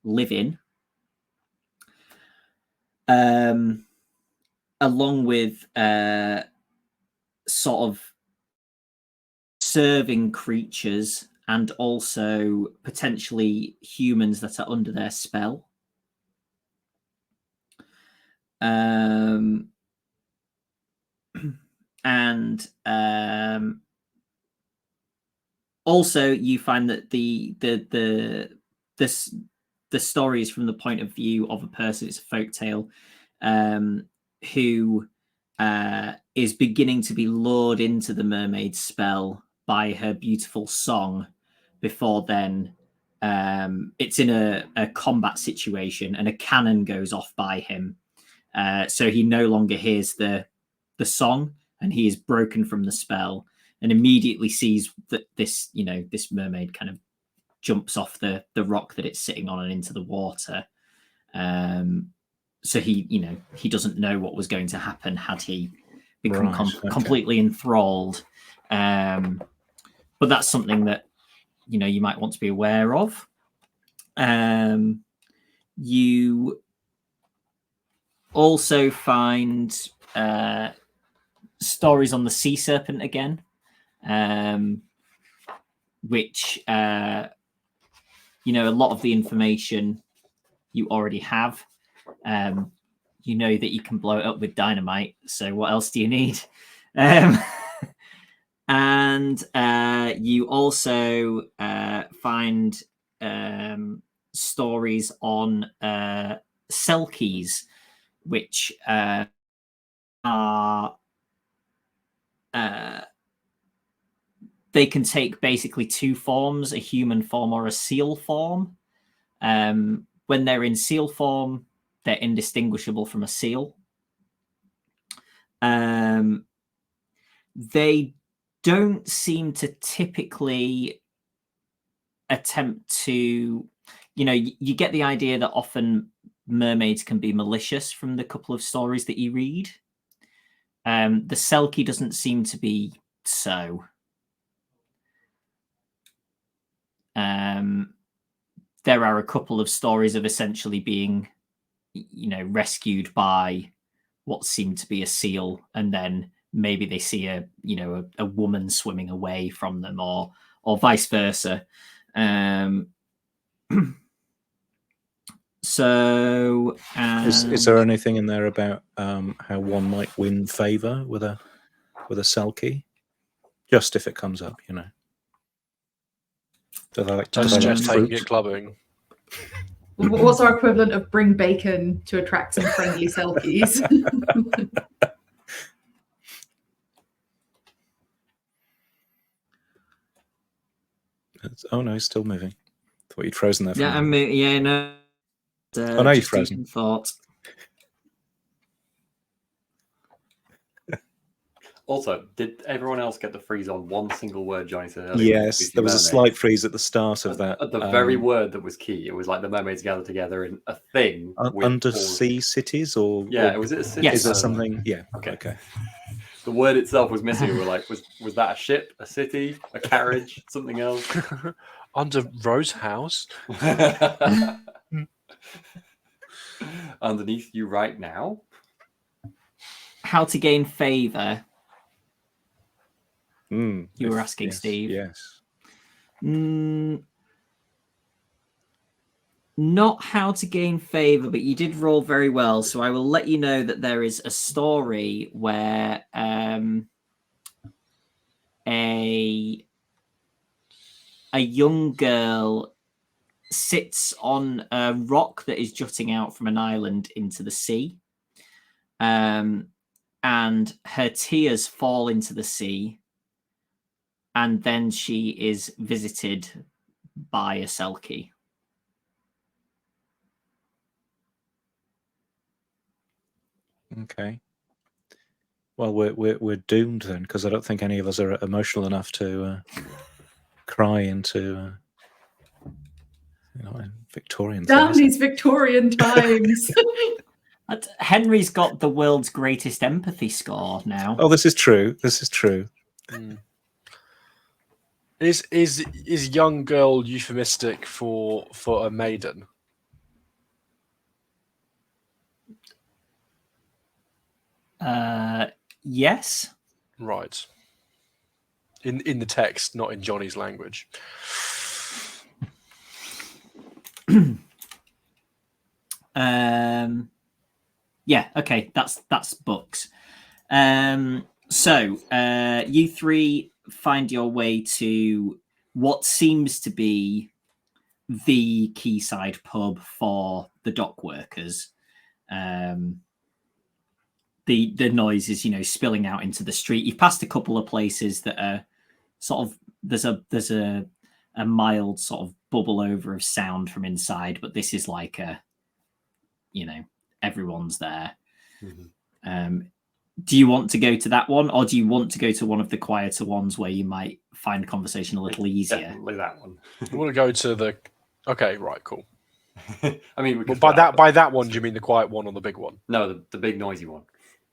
living, along with sort of serving creatures and also potentially humans that are under their spell. And also you find that the story is from the point of view of a person. It's a folktale who is beginning to be lured into the mermaid spell by her beautiful song. Before then, it's in a combat situation and a cannon goes off by him, so he no longer hears the song, and he is broken from the spell and immediately sees that this mermaid kind of jumps off the rock that it's sitting on and into the water. So he doesn't know what was going to happen had he become completely enthralled. But that's something that you might want to be aware of. You also find stories on the sea serpent again, which a lot of the information you already have. You know that you can blow it up with dynamite, so what else do you need? And you also find stories on selkies, which are they can take basically two forms, a human form or a seal form. When they're in seal form, they're indistinguishable from a seal. They don't seem to typically attempt to, you get the idea that often mermaids can be malicious from the couple of stories that you read. The Selkie doesn't seem to be so. There are a couple of stories of essentially being, rescued by what seemed to be a seal, and then maybe they see a woman swimming away from them, or vice versa. So, is there anything in there about how one might win favor with a Selkie? Just if it comes up, Do they like, Don't do they like suggest taking fruit? it clubbing. What's our equivalent of bring bacon to attract some friendly selkies? Oh no, he's still moving. Thought you'd frozen there for Yeah, a minute. no. Oh, no, you've just deep frozen. in thought. Also, did everyone else get the freeze on one single word Johnny said earlier? Yes, there was a slight freeze at the start of that. At the very word that was key. It was like the mermaids gather together in a thing. With undersea cities, or Yeah, or was it a city? Yes. is there something? Yeah. Okay. The word itself was missing. We're like, was that a ship, a city, a carriage, something else? Under Rose House. Underneath you right now. How to gain favour? You were asking, yes, Steve. Yes. Not how to gain favour, but you did roll very well. So I will let you know that there is a story where a young girl sits on a rock that is jutting out from an island into the sea. And her tears fall into the sea. And then she is visited by a Selkie. Okay. Well, we're doomed then, because I don't think any of us are emotional enough to cry into Victorian Damn things. these Victorian times. Henry's got the world's greatest empathy score now. Oh, this is true. This is true. Is young girl euphemistic for a maiden? Yes. Right. In the text, not in Johnny's language. Yeah, okay, that's books. So you three find your way to what seems to be the quayside pub for the dock workers. The noise is, spilling out into the street. You've passed a couple of places that are sort of there's a mild sort of bubble over of sound from inside, but this is like everyone's there. Mm-hmm. Do you want to go to that one, or do you want to go to one of the quieter ones where you might find conversation a little easier? Definitely that one. You want to go to the... Okay, right, cool. I mean, by that one, do you mean the quiet one or the big one? No, the big noisy one.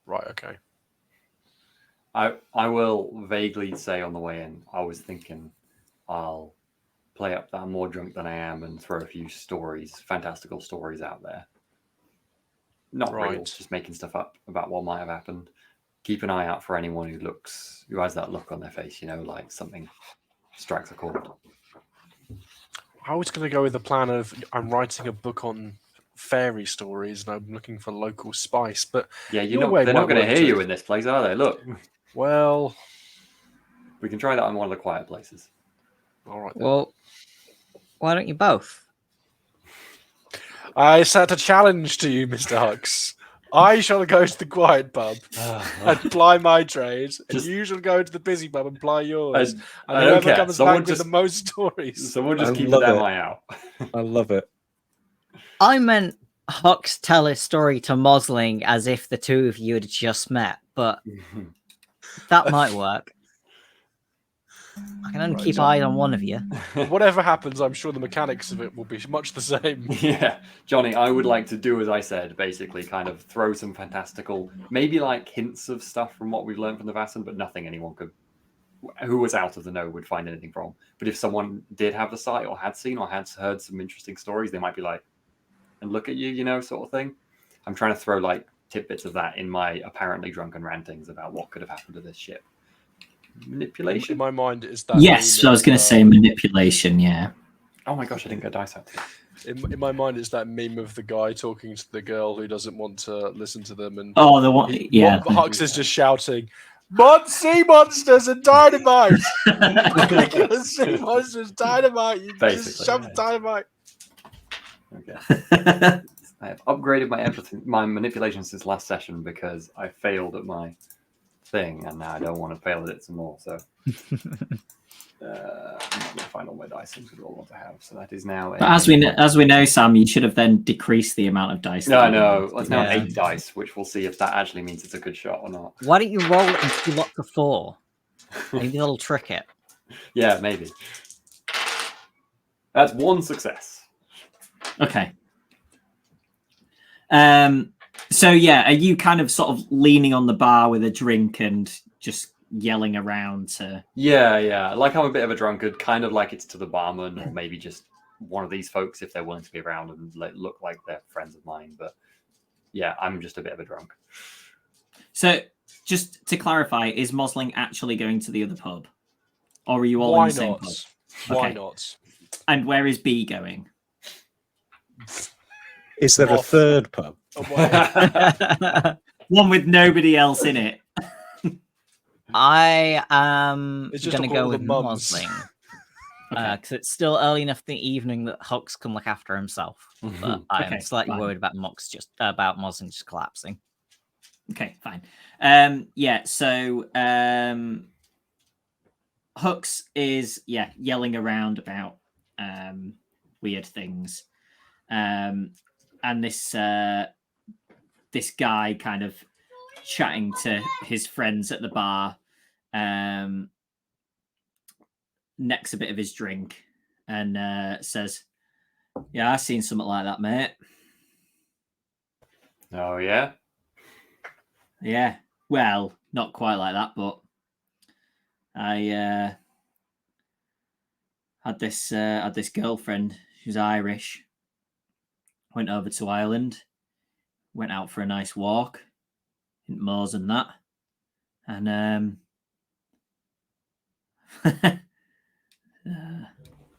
Right, okay. I will vaguely say on the way in, I was thinking I'll play up that I'm more drunk than I am and throw a few fantastical stories out there. Not real, just making stuff up about what might have happened. Keep an eye out for anyone who has that look on their face, like something strikes a chord. I was going to go with the plan of I'm writing a book on fairy stories and I'm looking for local spice, but yeah, they're not going to hear you in this place, are they? Look. Well, we can try that on one of the quiet places. All right. Well, why don't you both? I set a challenge to you, Mr. Hux. I shall go to the quiet pub and ply my trade, and you shall go to the busy pub and ply yours. And whoever comes back with the most stories. Someone just keep an eye out. I love it. I meant Hux tell a story to Mosling as if the two of you had just met, but that might work. I can only keep eyes on one of you. Whatever happens, I'm sure the mechanics of it will be much the same. Yeah. Johnny, I would like to do as I said, basically kind of throw some fantastical, maybe like hints of stuff from what we've learned from the Vaesen, but nothing anyone who was out of the know would find anything from. But if someone did have the sight or had seen or had heard some interesting stories, they might be like, and look at you, sort of thing. I'm trying to throw like tidbits of that in my apparently drunken rantings about what could have happened to this ship. Manipulation? In my mind, is that... Yes, I was going to say manipulation, yeah. Oh my gosh, I didn't get dice out. In my mind, it's that meme of the guy talking to the girl who doesn't want to listen to them. And the one, yeah. Hux is just shouting, Sea monsters and dynamite. Sea monsters, dynamite. You just Basically, shove yeah. dynamite. Okay. I have upgraded my manipulation since last session because I failed at my thing, and now I don't want to fail at it some more. So I'm not going to find all my dice into all what I have. So that is now. But as we know, Sam, you should have then decreased the amount of dice. No, I that you know. used. That's now 8 dice, which we'll see if that actually means it's a good shot or not. Why don't you roll it and fill up to 4? Maybe that'll trick it. Yeah, maybe. That's 1 success. Okay. So yeah, are you kind of sort of leaning on the bar with a drink and just yelling around to? Yeah. Like I'm a bit of a drunkard, kind of like it's to the barman, or maybe just one of these folks if they're willing to be around and look like they're friends of mine. But yeah, I'm just a bit of a drunk. So just to clarify, is Mosling actually going to the other pub, or are you all in the same pub? Why Okay. not? And where is B going? Is there a Off. third pub? One with nobody else in it. I am It's just going to all go the with mums. Mosling. Because it's still early enough in the evening that Hux can look after himself. But I'm Okay, slightly fine. worried about about Mosling just collapsing. Okay, fine. Yeah, so Hux is yelling around about weird things. And this guy kind of chatting to his friends at the bar necks a bit of his drink and says, "Yeah, I've seen something like that, mate." Oh yeah. Yeah, well, not quite like that, but I had this girlfriend. She was Irish. Went over to Ireland. Went out for a nice walk in Moors and that, and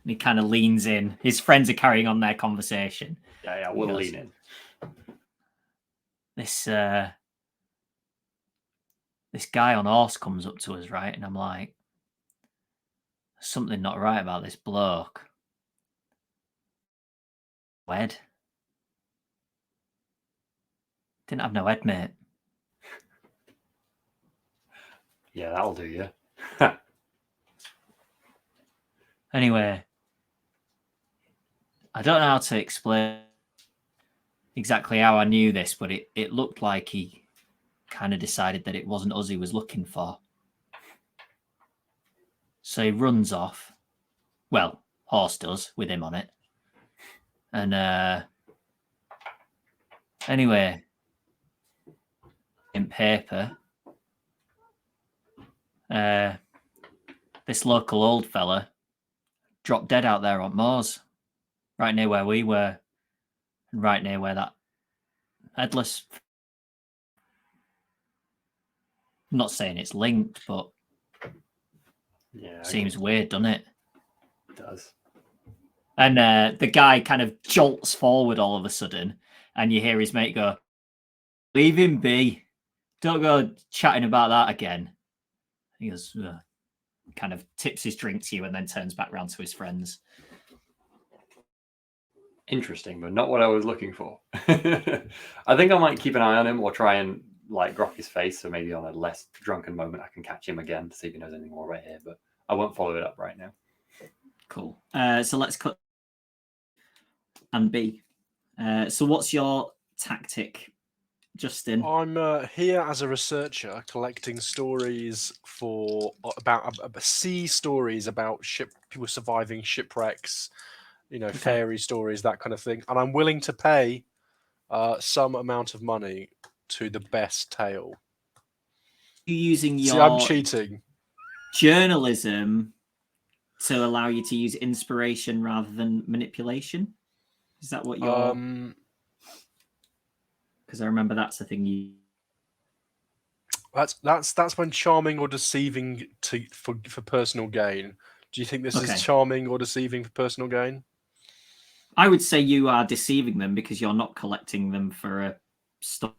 he kind of leans in. His friends are carrying on their conversation. Yeah, we'll lean in. This guy on horse comes up to us, right? And I'm like, there's something not right about this bloke. Wed? Didn't have no head, mate. Yeah, that'll do you. Anyway, I don't know how to explain exactly how I knew this, but it looked like he kind of decided that it wasn't us he was looking for. So he runs off. Well, horse does, with him on it. And anyway, in paper, this local old fella dropped dead out there on Moors, right near where we were, and right near where that headless. I'm not saying it's linked, but Yeah, seems weird, doesn't it? It does. And the guy kind of jolts forward all of a sudden, and you hear his mate go, "Leave him be. Don't go chatting about that again." He goes, ugh. Kind of tips his drink to you and then turns back round to his friends. Interesting, but not what I was looking for. I think I might keep an eye on him or try and like grok his face, so maybe on a less drunken moment I can catch him again to see if he knows anything more right here, but I won't follow it up right now. Cool. So let's cut and B. So what's your tactic, Justin? I'm here as a researcher collecting stories about sea stories about people surviving shipwrecks, fairy stories, that kind of thing. And I'm willing to pay some amount of money to the best tale. You using your See, I'm cheating. journalism to allow you to use inspiration rather than manipulation? Is that what you're? Because I remember that's the thing you. That's when charming or deceiving for personal gain. Do you think this is charming or deceiving for personal gain? I would say you are deceiving them because you're not collecting them for a story.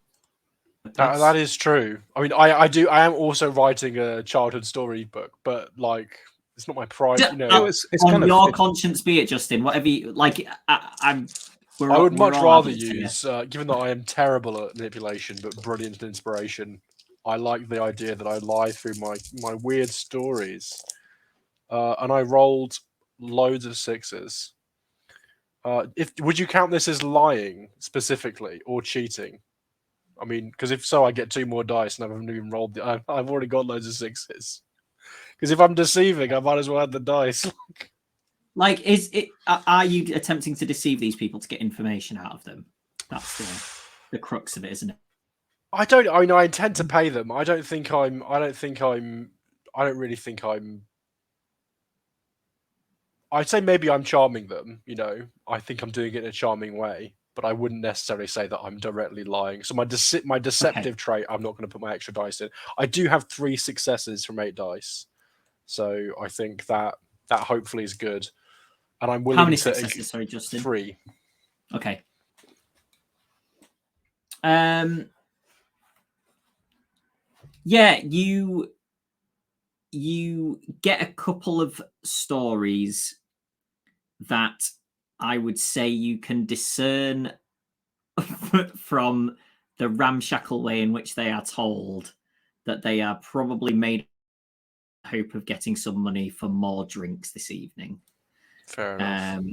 That is true. I mean, I am also writing a childhood story book, but like, it's not my pride. You know, It's on kind of your conscience be it, Justin. Whatever you like. I would much all rather adults here. use, given that I am terrible at manipulation but brilliant at inspiration. I like the idea that I lie through my weird stories, and I rolled loads of sixes. Would you count this as lying specifically or cheating? I mean, because if so, I get 2 more dice, and I haven't even rolled. I've already got loads of sixes. Because if I'm deceiving, I might as well add the dice. Like, are you attempting to deceive these people to get information out of them? That's the crux of it, isn't it? I don't. I mean, I intend to pay them. I don't really think I'm. I'd say maybe I'm charming them. You know, I think I'm doing it in a charming way, but I wouldn't necessarily say that I'm directly lying. So my deceptive trait, I'm not going to put my extra dice in. I do have 3 successes from 8 dice, so I think that hopefully is good. And I'm willing How many to successes? Sorry, Justin. 3. Okay. Yeah, you get a couple of stories that I would say you can discern from the ramshackle way in which they are told that they are probably made hope of getting some money for more drinks this evening. Fair enough.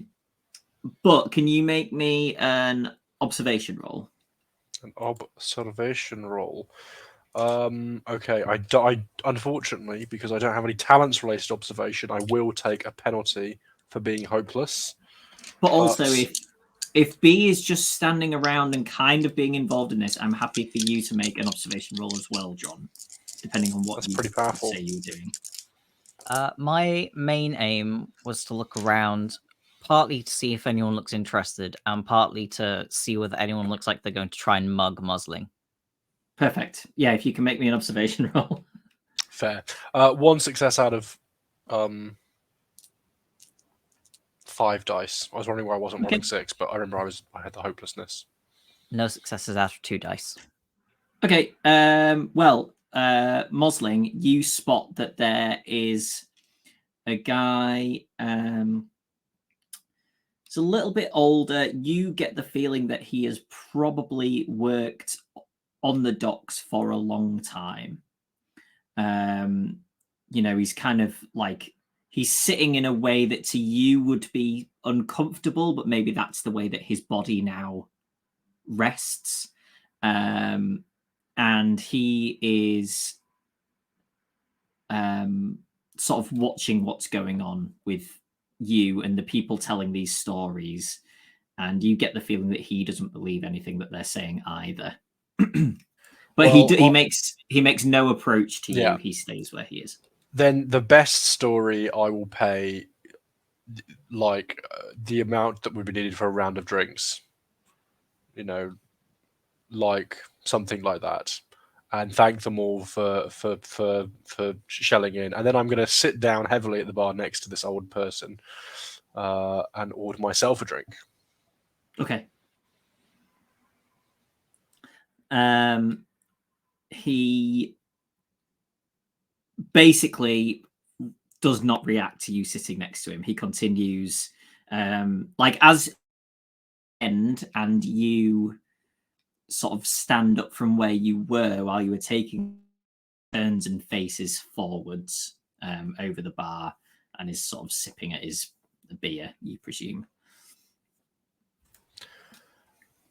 But can you make me an observation roll? An observation roll. Okay, I unfortunately, because I don't have any talents related to observation, I will take a penalty for being hopeless. But also, if B is just standing around and kind of being involved in this, I'm happy for you to make an observation roll as well, John, depending on what That's you pretty powerful. say you were doing. My main aim was to look around, partly to see if anyone looks interested, and partly to see whether anyone looks like they're going to try and mug Musling. Perfect. Yeah, if you can make me an observation roll. Fair. 1 success out of 5 dice. I was wondering why I wasn't rolling 6, but I remember I had the hopelessness. No successes out of 2 dice. Okay. Well, Mosling, you spot that there is a guy. It's a little bit older. You get the feeling that he has probably worked on the docks for a long time. You know, he's kind of like he's sitting in a way that to you would be uncomfortable, but maybe that's the way that his body now rests. And he is sort of watching what's going on with you and the people telling these stories, and you get the feeling that he doesn't believe anything that they're saying either. But he makes no approach to you. He stays where he is. Then the best story I will pay, like the amount that would be needed for a round of drinks. You know, like something like that, and thank them all for shelling in. And then I'm going to sit down heavily at the bar next to this old person, and order myself a drink. Okay. He basically does not react to you sitting next to him. He continues, like as end, and you sort of stand up from where you were while you were taking turns and faces forwards over the bar, and is sort of sipping at his beer, you presume.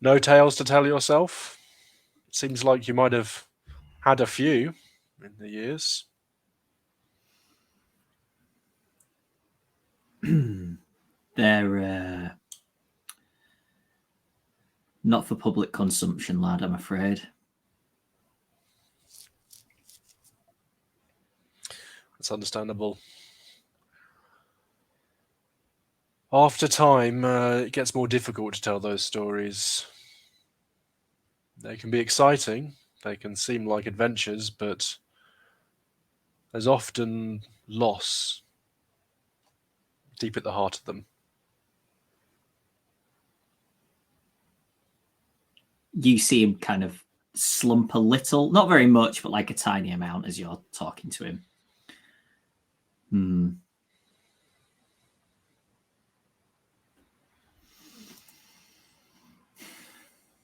No tales to tell yourself? Seems like you might have had a few in the years. They're not for public consumption, lad, I'm afraid. That's understandable. After time, it gets more difficult to tell those stories. They can be exciting, they can seem like adventures, but there's often loss deep at the heart of them. You see him kind of slump a little, not very much, but like a tiny amount as you're talking to him.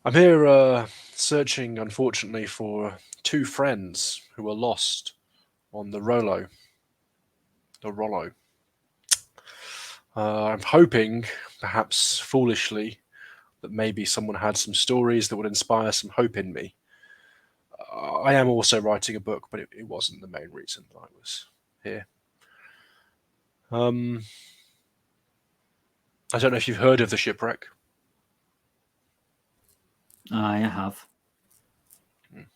I'm here searching, unfortunately, for 2 friends who were lost on the Rollo. I'm hoping, perhaps foolishly, that maybe someone had some stories that would inspire some hope in me. I am also writing a book, but it wasn't the main reason that I was here. I don't know if you've heard of the shipwreck. I have.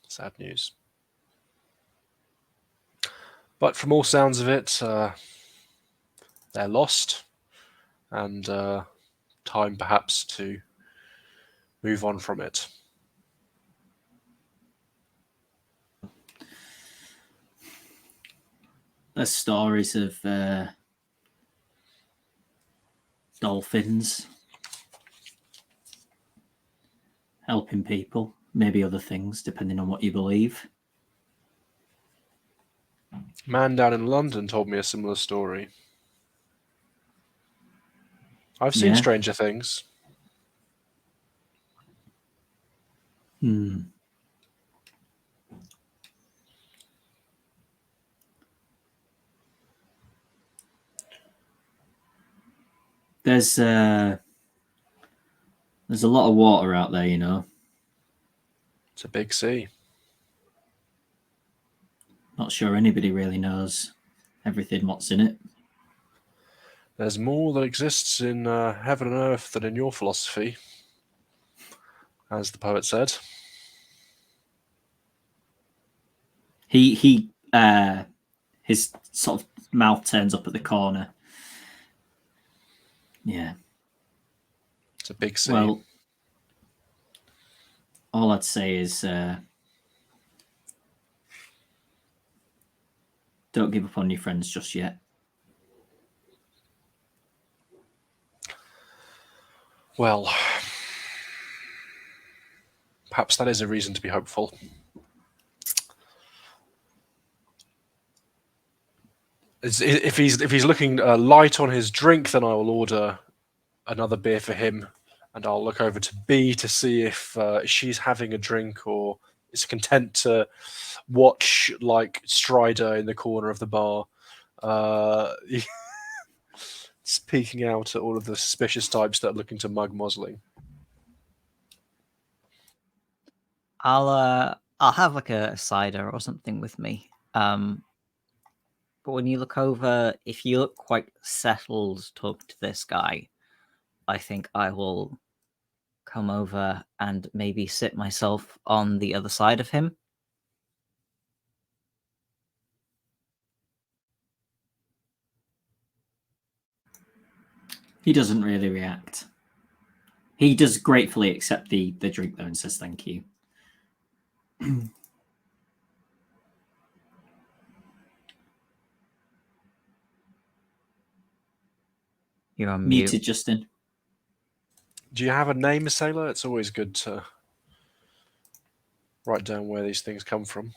Sad news. But from all sounds of it, they're lost, and time perhaps to move on from it. There's stories of dolphins helping people, maybe other things, depending on what you believe. A man down in London told me a similar story. I've seen Yeah. stranger things. There's a lot of water out there, you know. It's a big sea. Not sure anybody really knows everything what's in it. There's more that exists in heaven and earth than in your philosophy, as the poet said. He his sort of mouth turns up at the corner. Yeah. It's a big sea. Well, all I'd say is don't give up on your friends just yet. Well, perhaps that is a reason to be hopeful. If he's looking light on his drink, then I will order another beer for him, and I'll look over to B to see if she's having a drink or is content to watch like Strider in the corner of the bar, peeking out at all of the suspicious types that are looking to mug Mosling. I'll have like a cider or something with me. But when you look over, if you look quite settled talking to this guy, I think I will come over and maybe sit myself on the other side of him. He doesn't really react. He does gratefully accept the drink though and says thank you. You're on Muted, mute. Justin. Do you have a name, sailor? It's always good to write down where these things come from.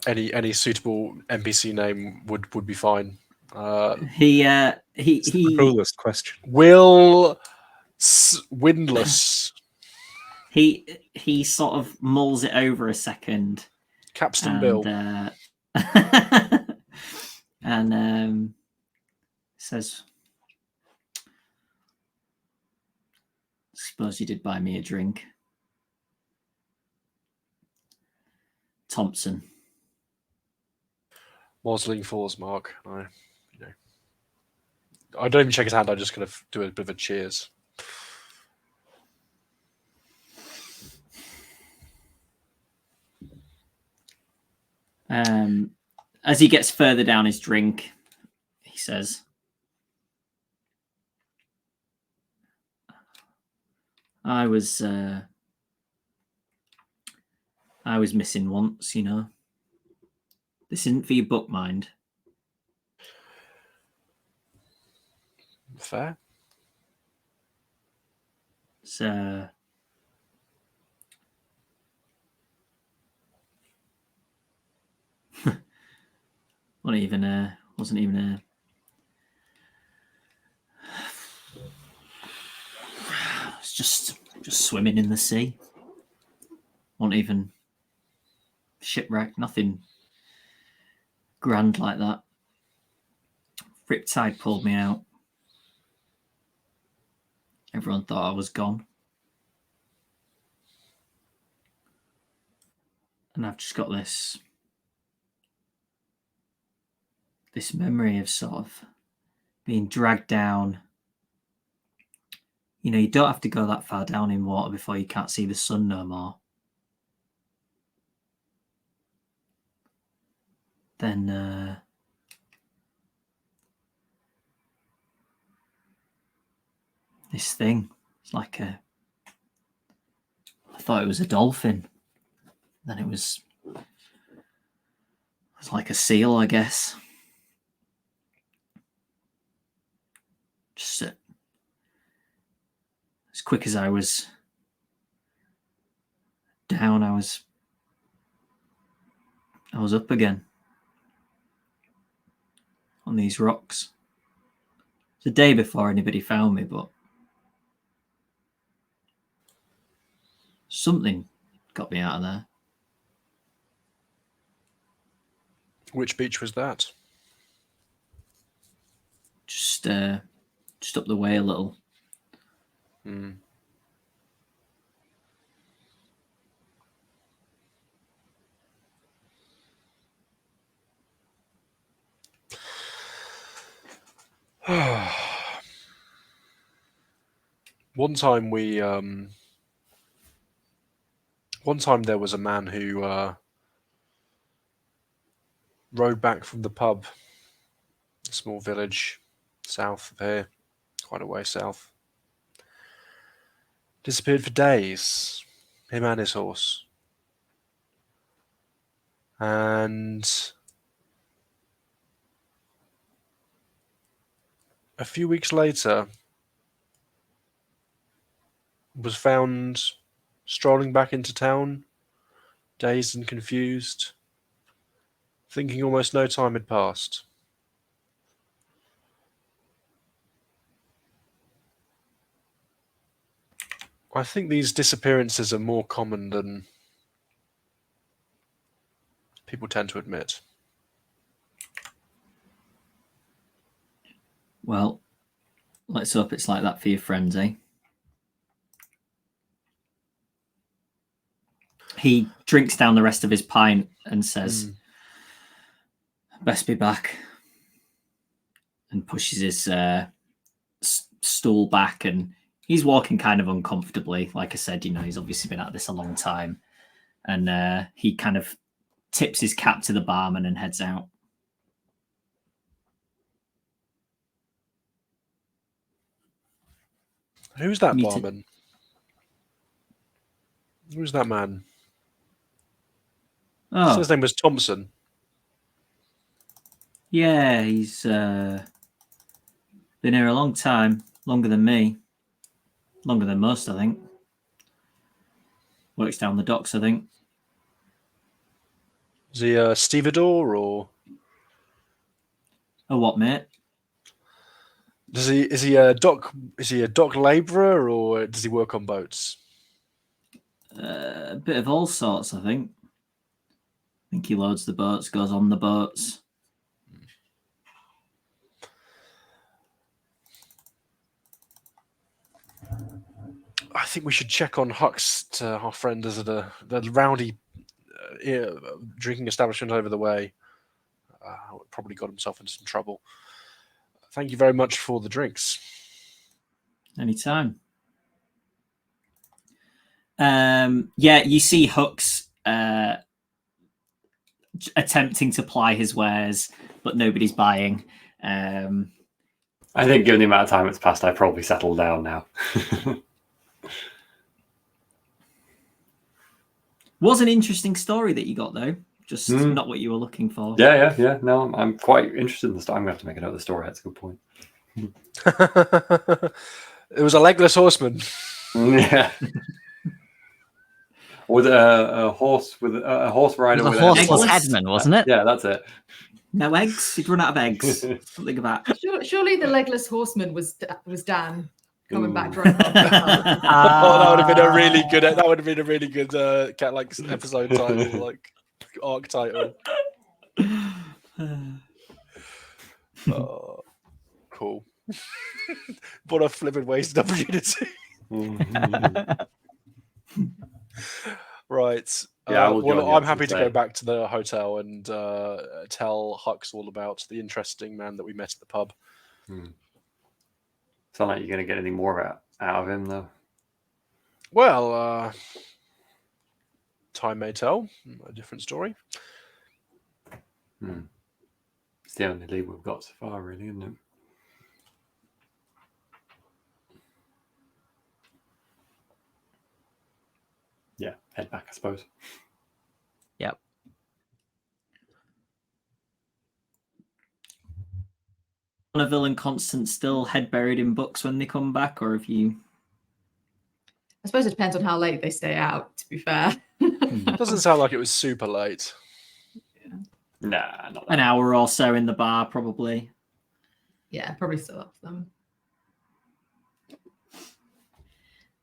Any suitable NPC name would be fine. It's the He coolest question. Will Windless. he sort of mulls it over a second. Capstan and, Bill. And says, suppose you did buy me a drink. Thompson. Mosling Forsmark. I don't even check his hand. I just kind of do a bit of a cheers. As he gets further down his drink, he says, I was missing once, you know. This isn't for your book, mind. Fair. So Wasn't even a. It's just swimming in the sea. Wasn't even shipwreck. Nothing grand like that. Riptide pulled me out. Everyone thought I was gone. And I've just got this memory of sort of being dragged down. You know, you don't have to go that far down in water before you can't see the sun no more. Then this thing, it's like I thought it was a dolphin. Then it was like a seal, I guess. Just as quick as I was down, I was up again on these rocks. It's the day before anybody found me, but something got me out of there. Which beach was that? Just up the way a little. Mm. One time there was a man who rode back from the pub, a small village south of here, quite a way south. Disappeared for days, him and his horse. And a few weeks later, was found strolling back into town, dazed and confused, thinking almost no time had passed. I think these disappearances are more common than people tend to admit. Well, let's hope it's like that for your friends, eh? He drinks down the rest of his pint and says, best be back. And pushes his stool back, and he's walking kind of uncomfortably. Like I said, you know, he's obviously been at this a long time. And he kind of tips his cap to the barman and heads out. Who's that barman? Who's that man? Oh, So his name was Thompson. Yeah, he's been here a long time, longer than me, longer than most, I think. Works down the docks, I think. Is he a stevedore or? A what, mate? Is he a dock labourer or does he work on boats? A bit of all sorts, I think. I think he loads the boats, goes on the boats. I think we should check on Hux, our friend, as the rowdy drinking establishment over the way. Probably got himself into some trouble. Thank you very much for the drinks. Anytime. Yeah, you see Hux attempting to ply his wares, but nobody's buying. I think given the amount of time it's passed, I probably settled down now. Was an interesting story that you got, though. Just not what you were looking for. Yeah. No, I'm quite interested in the story. I'm going to have to make a note of the story. That's a good point. It was a legless horseman. Yeah. With a horse rider. It was a horseless headman, wasn't it? Yeah, that's it. No eggs? You'd run out of eggs. Something about. Surely the legless horseman was Dan coming back Ooh. drunk off the pub. Oh, that would have been a really good. That would have been a really good cat like episode title, like arc title. Oh, cool. What a flippin' wasted opportunity. Right. Yeah, I will join well, you, I'm as happy you to say. go back to the hotel and tell Hux all about the interesting man that we met at the pub. It's not like you're going to get any more out of him, though. Well, time may tell. A different story. It's the only lead we've got so far, really, isn't it? Yeah, head back, I suppose. Yep. Bonneville and Constance still head buried in books when they come back, or have you? I suppose it depends on how late they stay out, to be fair. Doesn't sound like it was super late. Nah, not that. An hour or so in the bar, probably. Yeah, probably still up for them.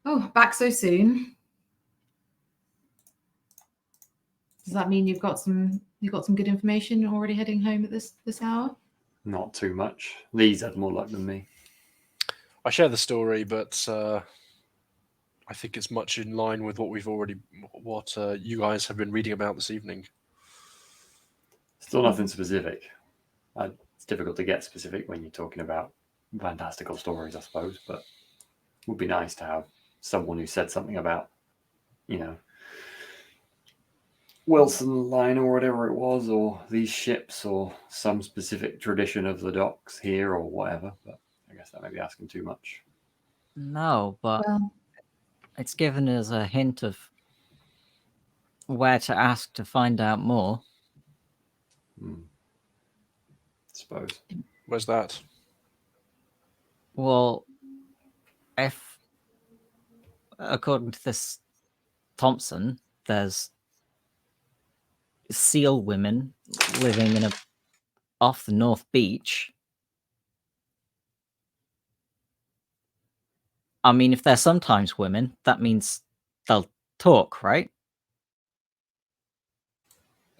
Oh, back so soon. Does that mean you've got some good information already heading home at this hour? Not too much. Lee's had more luck than me. I share the story, but I think it's much in line with what you guys have been reading about this evening. Still nothing specific. It's difficult to get specific when you're talking about fantastical stories, I suppose, but it would be nice to have someone who said something about, Wilson Line or whatever it was, or these ships, or some specific tradition of the docks here or whatever, but I guess that may be asking too much. No, but Well, it's given us a hint of where to ask to find out more. Suppose. Where's that? Well, if, according to this Thompson, there's seal women living off the North Beach. I mean, if they're sometimes women, that means they'll talk, right?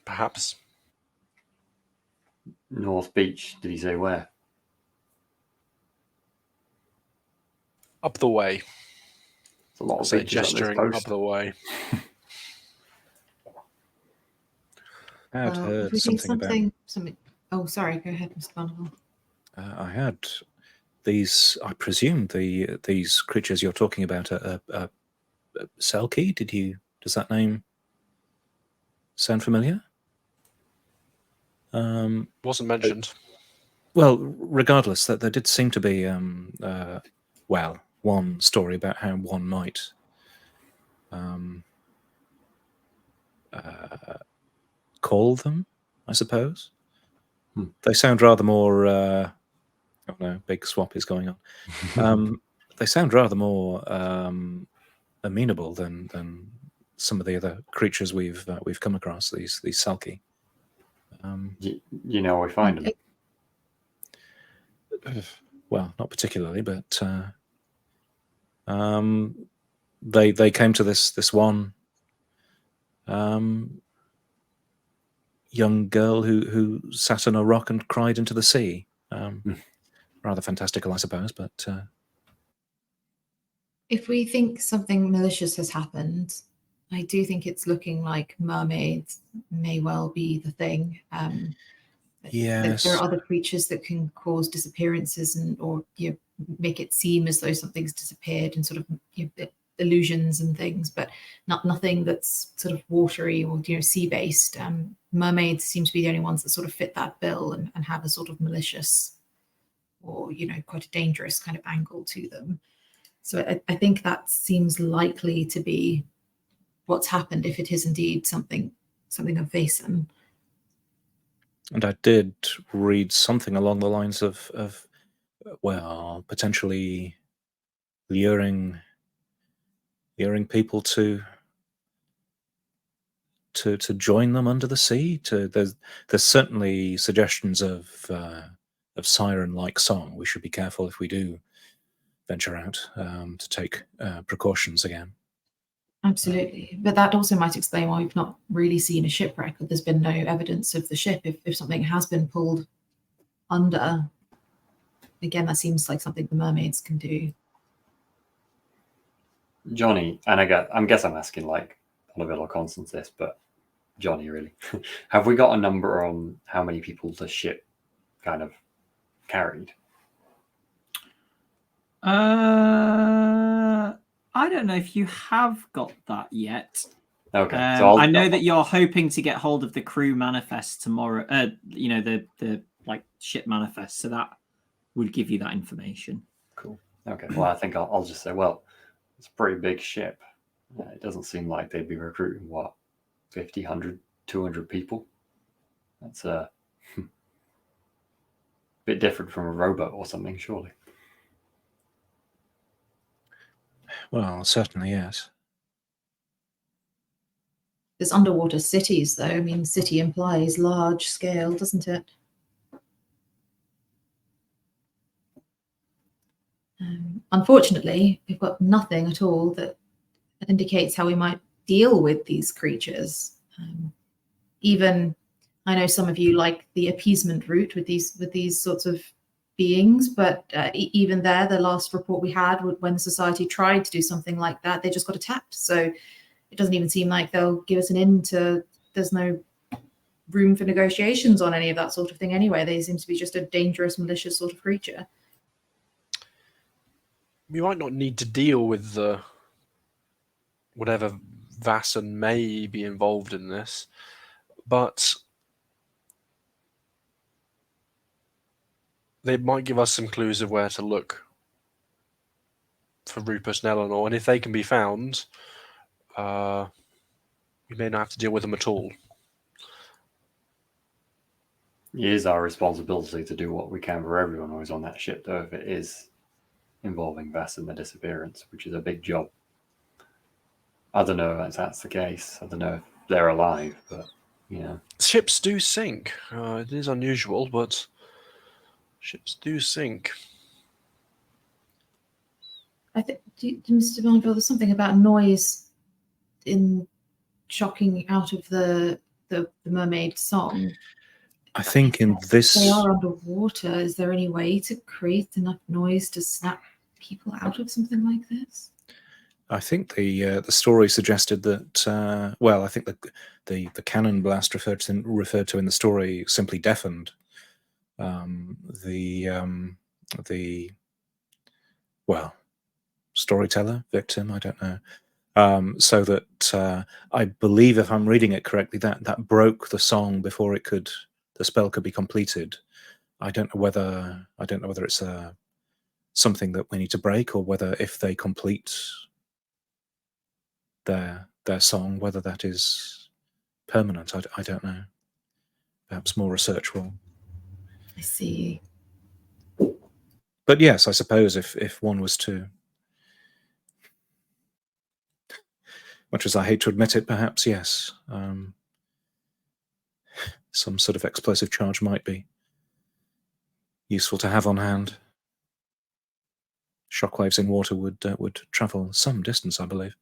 Perhaps. North Beach, did he say where? Up the way. It's a lot I of say beaches on this gesturing coast. up the way. I had if heard we think something something. Oh, sorry. Go ahead, Mr. Bonneville. about. I had these. I presume these creatures you're talking about are Selkie. Does that name sound familiar? Wasn't mentioned. Well, regardless, that there did seem to be one story about how one might call them, I suppose. They sound rather more oh no, big swap is going on. They sound rather more amenable than some of the other creatures we've come across, these Selkie. You know where we find them? Well, not particularly, but they came to this one young girl who sat on a rock and cried into the sea. Rather fantastical, I suppose, but If we think something malicious has happened, I do think it's looking like mermaids may well be the thing. yes, There are other creatures that can cause disappearances or make it seem as though something's disappeared and sort of illusions and things, but nothing that's sort of watery or sea based. Mermaids seem to be the only ones that sort of fit that bill and have a sort of malicious or quite a dangerous kind of angle to them. So I think that seems likely to be what's happened if it is indeed something of Vaesen. and I did read something along the lines of potentially luring people to to join them under the sea? There's certainly suggestions of siren-like song. We should be careful if we do venture out to take precautions again. Absolutely. But that also might explain why we've not really seen a shipwreck. There's been no evidence of the ship. If something has been pulled under, again, that seems like something the mermaids can do. Jonny, and I'm asking like Oliver or Constance this, but Jonny, really, have we got a number on how many people the ship kind of carried? I don't know if you have got that yet. Okay, I know that you're hoping to get hold of the crew manifest tomorrow. The like ship manifest, so that would give you that information. Cool. Okay. Well, I think I'll just say, well, it's a pretty big ship. It doesn't seem like they'd be recruiting 50, 100, 200 people. That's a bit different from a rowboat or something, surely. Well, certainly, yes. There's underwater cities, though. I mean, city implies large scale, doesn't it? Unfortunately, we've got nothing at all that indicates how we might deal with these creatures. Even, I know some of you like the appeasement route with these sorts of beings, but even there, the last report we had, when the society tried to do something like that, they just got attacked. So it doesn't even seem like they'll give us an in to. There's no room for negotiations on any of that sort of thing anyway. They seem to be just a dangerous, malicious sort of creature. We might not need to deal with the whatever Vaesen may be involved in this, but they might give us some clues of where to look for Rupert and Eleanor, and if they can be found, we may not have to deal with them at all. It is our responsibility to do what we can for everyone who's on that ship, though, if it is involving Vaesen and the disappearance, which is a big job. I don't know if that's the case. I don't know if they're alive, but, Ships do sink. It is unusual, but ships do sink. I think, Mr. Bonneville, there's something about noise in shocking out of the mermaid song. I think in this... They are underwater. Is there any way to create enough noise to snap people out of something like this? I think the story suggested that. I think the cannon blast referred to in the story simply deafened the storyteller, victim. I don't know. So that I believe, if I'm reading it correctly, that broke the song before the spell could be completed. I don't know whether it's something that we need to break, or whether if they complete their song, whether that is permanent. I don't know. Perhaps more research will. I see. But yes, I suppose if one was to, much as I hate to admit it, perhaps yes, some sort of explosive charge might be useful to have on hand. Shockwaves in water would travel some distance, I believe.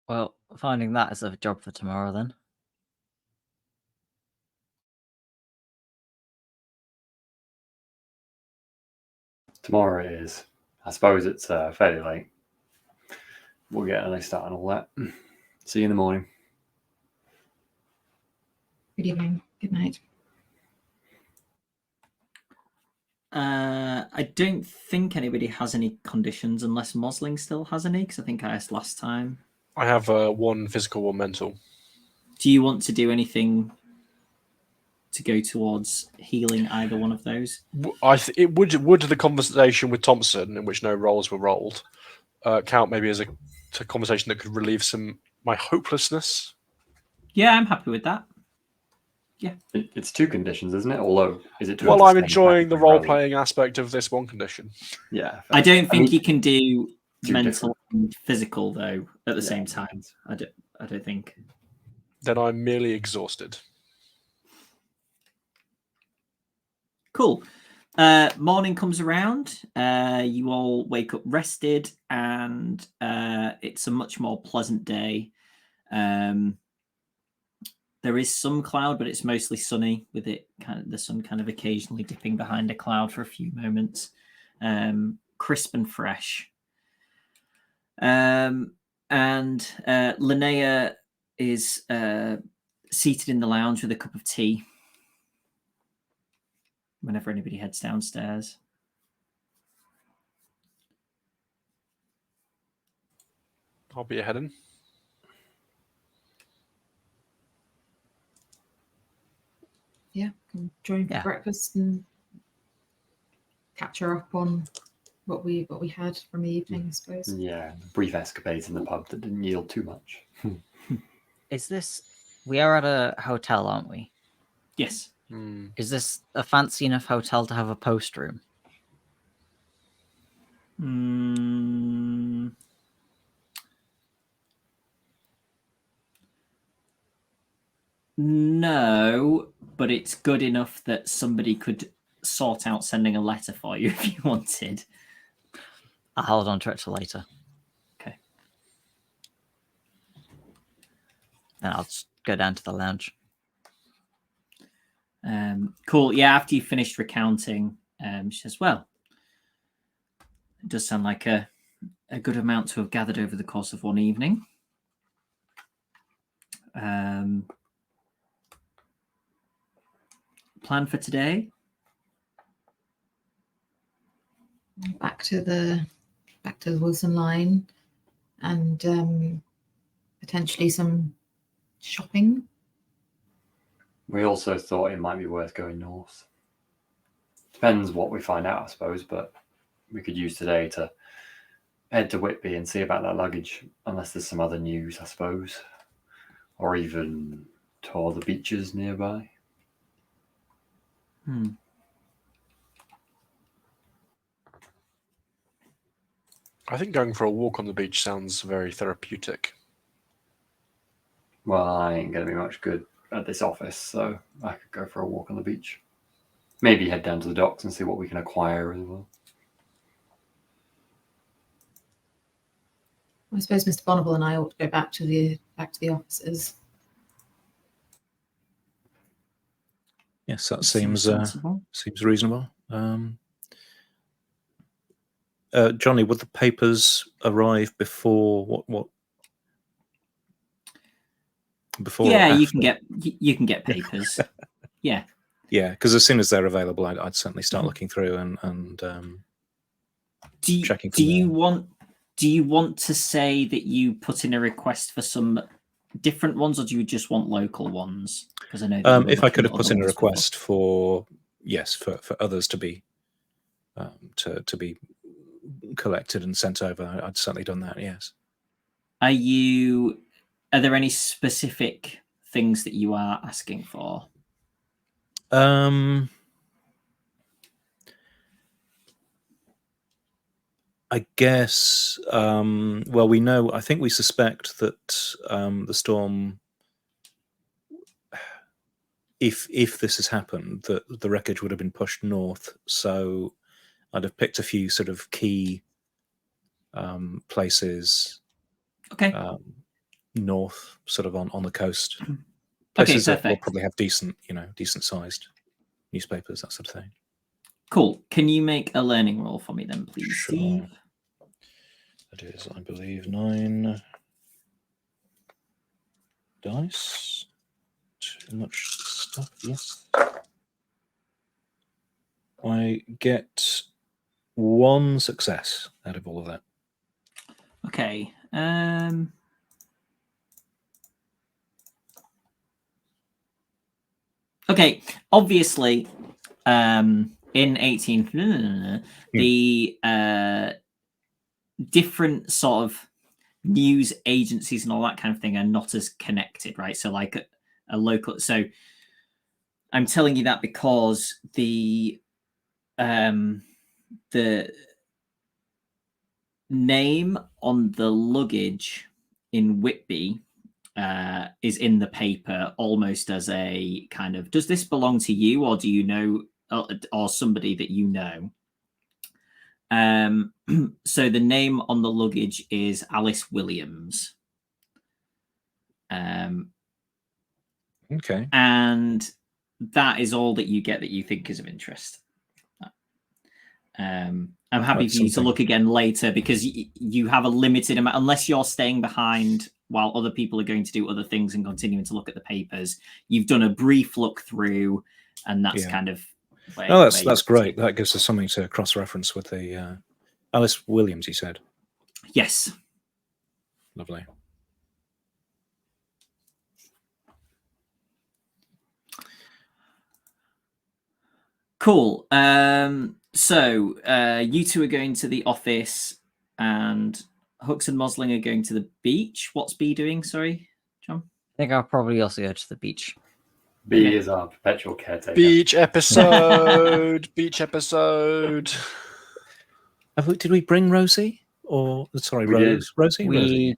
Well, finding that is a job for tomorrow then. Tomorrow it is. I suppose it's fairly late. We'll get an early start and all that. See you in the morning. Good evening. Good night. I don't think anybody has any conditions, unless Mosling still has any, because I think I asked last time. I have one physical, one mental. Do you want to do anything to go towards healing either one of those? It would the conversation with Thompson, in which no rolls were rolled, count maybe as a conversation that could relieve my hopelessness? Yeah, I'm happy with that. Yeah, it's two conditions, isn't it? Although, is it? Well, I'm enjoying the role-playing aspect of this one condition. Yeah, I don't think you can do mental and physical though at the Yeah, same time. I don't think. Then I'm merely exhausted. Cool. Morning comes around. You all wake up rested, and it's a much more pleasant day. There is some cloud, but it's mostly sunny, with it the sun kind of occasionally dipping behind a cloud for a few moments. Crisp and fresh. And Linnea is seated in the lounge with a cup of tea whenever anybody heads downstairs. I'll be ahead. Yeah, can join for Yeah. breakfast and catch her up on what we had from the evening, I suppose. Yeah, brief escapades in the pub that didn't yield too much. Is this? We are at a hotel, aren't we? Yes. Is this a fancy enough hotel to have a post room? No, but it's good enough that somebody could sort out sending a letter for you if you wanted. I'll hold on to it till later. Okay. Then I'll just go down to the lounge. Cool. Yeah, after you finished recounting, she says, well, it does sound like a good amount to have gathered over the course of one evening. Plan for today? Back to the Wilson line, and potentially some shopping. We also thought it might be worth going north. Depends what we find out, I suppose, but we could use today to head to Whitby and see about that luggage, unless there's some other news, I suppose. Or even tour the beaches nearby. I think going for a walk on the beach sounds very therapeutic. Well, I ain't going to be much good at this office, so I could go for a walk on the beach. Maybe head down to the docks and see what we can acquire as well. I suppose Mr. Bonneville and I ought to go back to the offices. Yes, that seems sensible. seems reasonable. Jonny, would the papers arrive before what? Before? Yeah, or you after? can get papers. Yeah. Yeah, because as soon as they're available, I'd certainly start looking through and checking. Do you want to say that you put in a request for some different ones, or do you just want local ones? Because I know that if I could have put in a request for others to be to be collected and sent over, I'd certainly done that. Yes. Are there any specific things that you are asking for? I guess. Well, we know. I think we suspect that the storm, if this has happened, that the wreckage would have been pushed north. So I'd have picked a few sort of key places. Okay. North, sort of on the coast. Okay, Places that will perfect. probably have decent sized newspapers, that sort of thing. Cool. Can you make a learning roll for me then, please, Sure. Steve? That is, I believe, 9 dice. Too much stuff. Yes. I get 1 success out of all of that. Okay. Okay. Obviously, in 18, the different sort of news agencies and all that kind of thing are not as connected, right? So, like a local. So, I'm telling you that because the name on the luggage in Whitby is in the paper almost as a kind of, does this belong to you, or do you know, or somebody that you know? So the name on the luggage is Alice Williams. Okay. And that is all that you get that you think is of interest. I'm happy That's for you to something. look again later, because you have a limited amount, unless you're staying behind while other people are going to do other things and continuing to look at the papers. You've done a brief look through, and that's Yeah. kind of where, No, where that's you're great. taking. That gives us something to cross-reference with the Alice Williams, you said. Yes. Lovely. Cool. So you two are going to the office, and Hooks and Mosling are going to the beach. What's B doing? Sorry, John. I think I'll probably also go to the beach. B Okay. is our perpetual caretaker. Beach episode. Beach episode. Did we bring Rosie? Or sorry, We did. Rose? Rosie? We Rosie.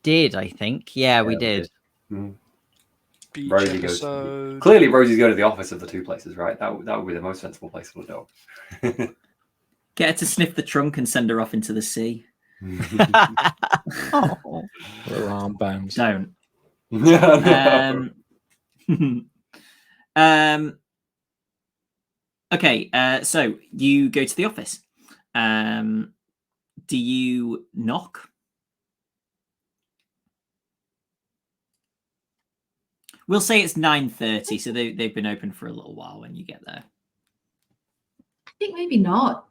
did, I think. Yeah, we we did. Mm. Beach Rosie goes to episode. clearly Rosie's going to the office of the two places, right? That would be the most sensible place for a dog. Get her to sniff the trunk and send her off into the sea. Oh. Little armbands. Don't. No. Okay, so you go to the office. Do you knock? We'll say it's 9:30, so they've been open for a little while when you get there. I think maybe not.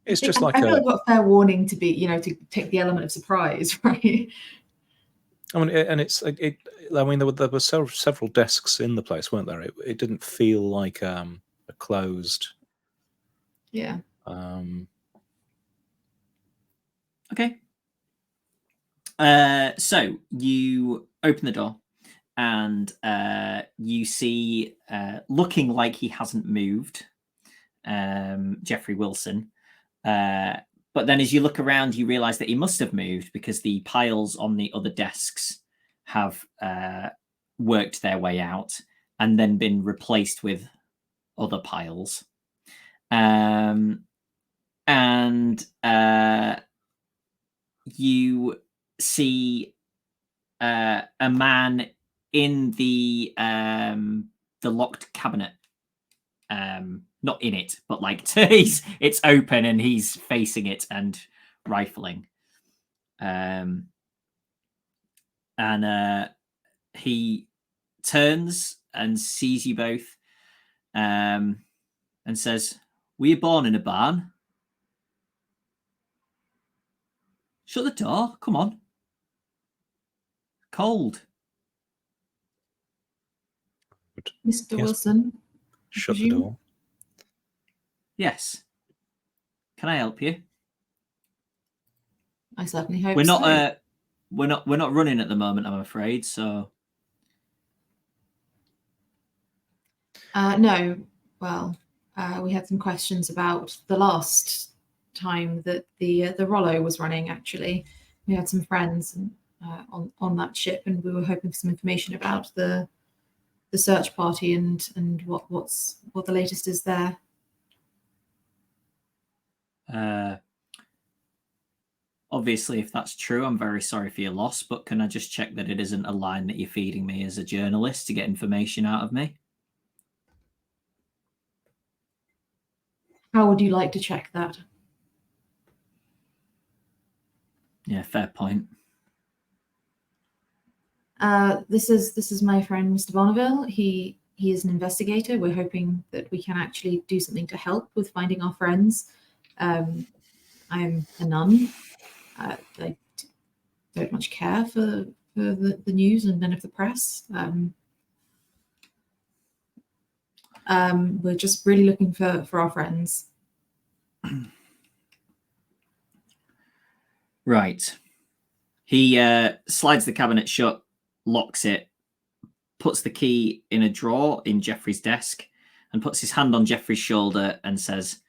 It's I just like feel a. like got fair warning to be, to take the element of surprise, right? I mean, and it's. I mean, there were several desks in the place, weren't there? It didn't feel like a closed. Yeah. Okay. So you open the door, and you see, looking like he hasn't moved, Jeffrey Wilson. But then as you look around, you realize that he must have moved, because the piles on the other desks have worked their way out and then been replaced with other piles. And you see a man in the locked cabinet. Not in it, but like it's open and he's facing it and rifling. And he turns and sees you both, and says, "Were you born in a barn? Shut the door. Come on. Cold." Mr. Yes. Wilson. Shut the presume? door. Yes. Can I help you? I certainly hope We're not. so. We're not running at the moment, I'm afraid. So. No. Well, we had some questions about the last time that the Rollo was running. Actually, we had some friends on that ship, and we were hoping for some information about the search party and what the latest is there. Obviously, if that's true, I'm very sorry for your loss, but can I just check that it isn't a line that you're feeding me as a journalist to get information out of me? How would you like to check that? Yeah, fair point. This is my friend Mr. Bonneville. He is an investigator. We're hoping that we can actually do something to help with finding our friends. I'm a nun. I don't much care for the news and none of the press. We're just really looking for our friends. Right. He slides the cabinet shut, locks it, puts the key in a drawer in Jeffrey's desk, and puts his hand on Jeffrey's shoulder and says,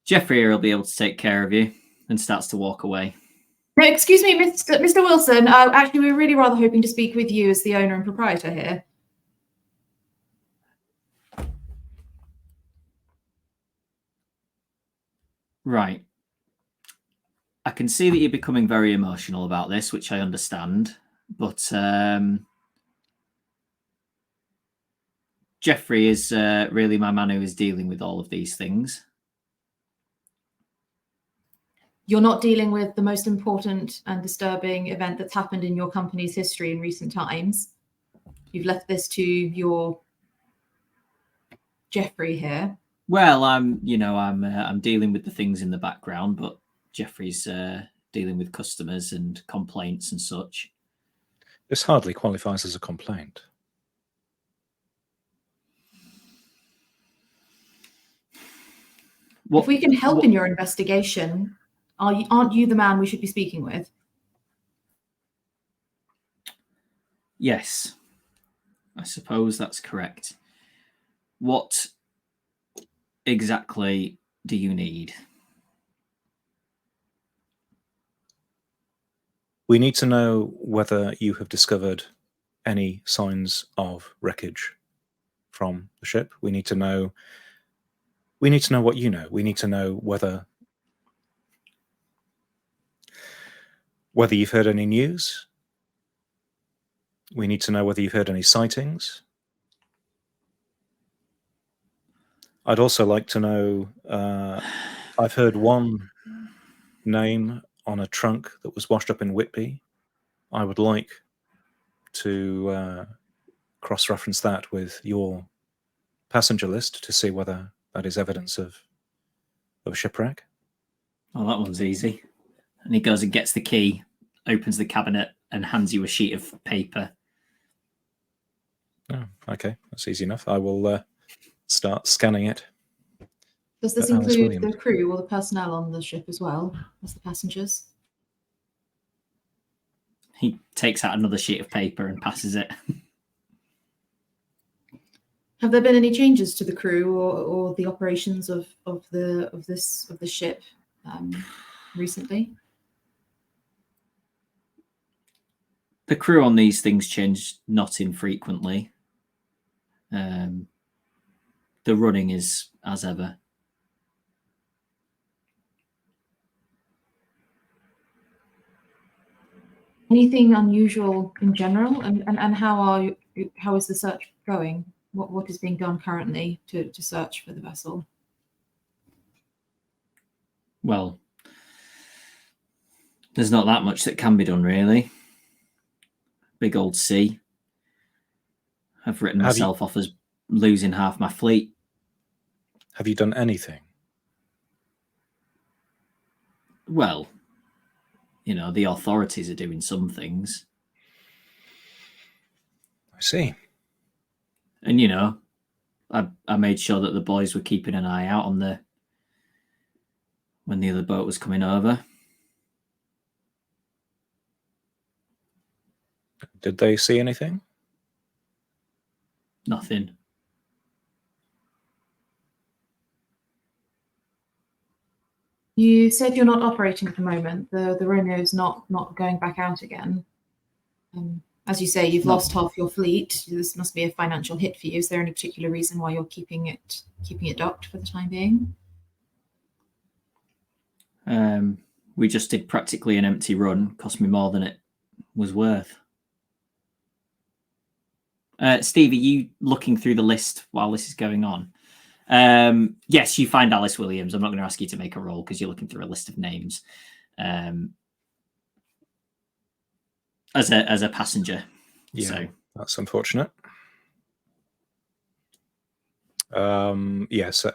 "Jeffrey here will be able to take care of you," and starts to walk away. No, excuse me, Mr. Wilson. Actually, we were really rather hoping to speak with you as the owner and proprietor here. Right. I can see that you're becoming very emotional about this, which I understand. But Jeffrey is really my man who is dealing with all of these things. You're not dealing with the most important and disturbing event that's happened in your company's history in recent times. You've left this to your Jeffrey here. Well, I'm dealing with the things in the background, but Jeffrey's dealing with customers and complaints and such. This hardly qualifies as a complaint. If we can help in your investigation, aren't you the man we should be speaking with? Yes, I suppose that's correct. What exactly do you need? We need to know whether you have discovered any signs of wreckage from the ship. We need to know what you know. We need to know whether you've heard any news. We need to know whether you've heard any sightings. I'd also like to know, I've heard one name on a trunk that was washed up in Whitby. I would like to cross-reference that with your passenger list to see whether that is evidence of a shipwreck. Oh, that one's easy. And he goes and gets the key, opens the cabinet, and hands you a sheet of paper. Oh, okay, that's easy enough. I will start scanning it. Does this include the crew or the personnel on the ship as well as the passengers? He takes out another sheet of paper and passes it. Have there been any changes to the crew or the operations of the ship recently? The crew on these things change not infrequently. The running is as ever. Anything unusual in general, and how is the search going? What is being done currently to search for the vessel? Well, there's not that much that can be done, really. Big old sea. I've written myself off as losing half my fleet. Have you done anything? Well, the authorities are doing some things. I see. And, I made sure that the boys were keeping an eye out on when the other boat was coming over. Did they see anything? Nothing. You said you're not operating at the moment. The Renault's not going back out again. As you say, you've lost half your fleet. This must be a financial hit for you. Is there any particular reason why you're keeping it docked for the time being? We just did practically an empty run. Cost me more than it was worth. Steve, are you looking through the list while this is going on? Yes, you find Alice Williams. I'm not going to ask you to make a roll because you're looking through a list of names. As a passenger. Yeah, so that's unfortunate. Yes,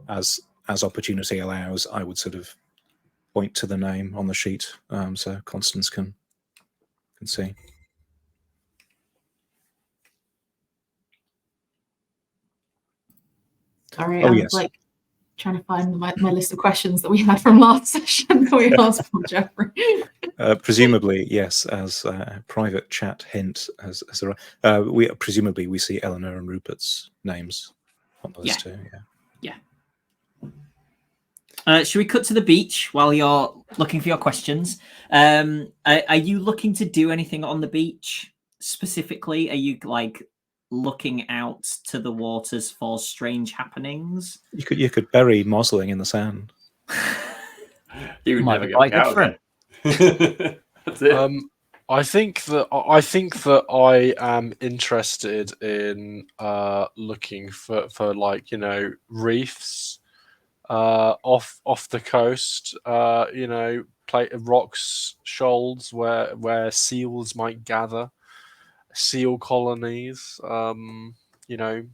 as opportunity allows, I would sort of point to the name on the sheet so Constance can see. Sorry, Oh, I'm yes. trying to find my list of questions that we had from last session that we asked from Jeffrey. Presumably, yes, as a private chat hint, we see Eleanor and Rupert's names on the list too. Yeah. Should we cut to the beach while you're looking for your questions? Are you looking to do anything on the beach specifically? Are you like looking out to the waters for strange happenings? You could bury Mosling in the sand. He would Might never be get quite back good out for him. again. That's it. I think that I am interested in looking for like, you know, reefs off the coast, you know, rocks, shoals where seals might gather, seal colonies, you know,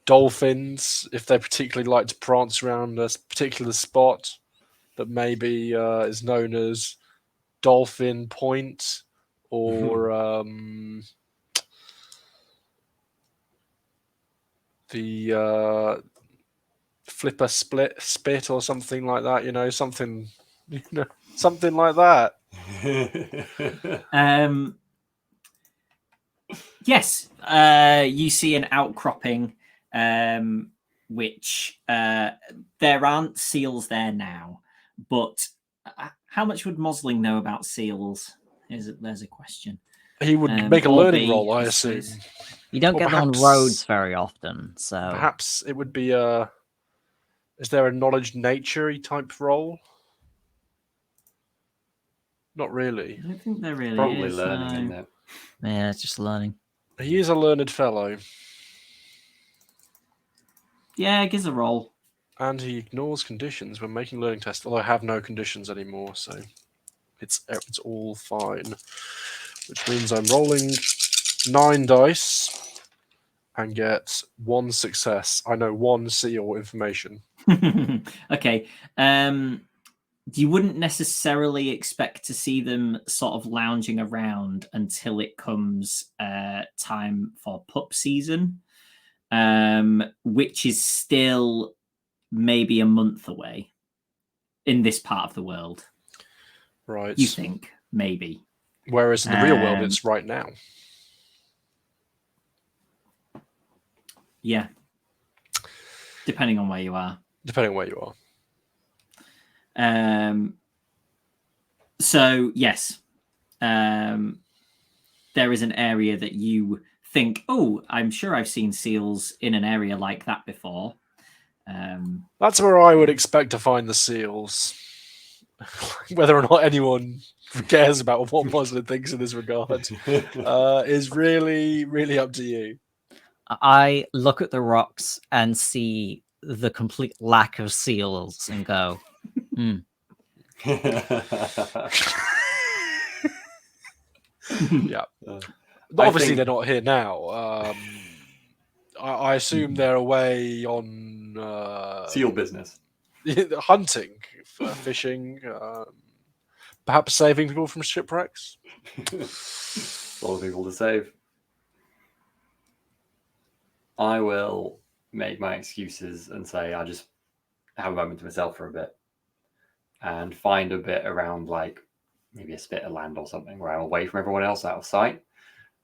dolphins if they particularly like to prance around a particular spot that maybe is known as Dolphin Point or the Flipper Spit or something like that, you know, something like that. Yes, you see an outcropping, which there aren't seals there now, but how much would Mosling know about seals? There's a question. He would make a or learning B, roll, I suppose. assume. You don't Or get them on perhaps- roads very often, so Perhaps it would be is there a knowledge nature type role? Not really. I don't think there really Probably is. learning, no. isn't it? yeah, it's just learning. He is a learned fellow, Yeah, gives a roll. and he ignores conditions when making learning tests. Although I have no conditions anymore, so it's all fine. Which means I'm rolling 9 dice and get 1 success. I know 1 seal information. Okay. You wouldn't necessarily expect to see them sort of lounging around until it comes time for pup season, which is still maybe a month away in this part of the world. Right. You think, maybe. Whereas in the real world, it's right now. Yeah. Depending on where you are. Depending on where you are. So yes, there is an area that you think, oh, I'm sure I've seen seals in an area like that before. That's where I would expect to find the seals. Whether or not anyone cares about what Moslin thinks in this regard is really, really up to you. I look at the rocks and see the complete lack of seals and go, Yeah. Obviously, they're not here now. I assume they're away on Seal business. hunting, fishing, perhaps saving people from shipwrecks. A lot of people to save. I will make my excuses and say I just have a moment to myself for a bit and find a bit around, like maybe a spit of land or something where I'm away from everyone else, out of sight.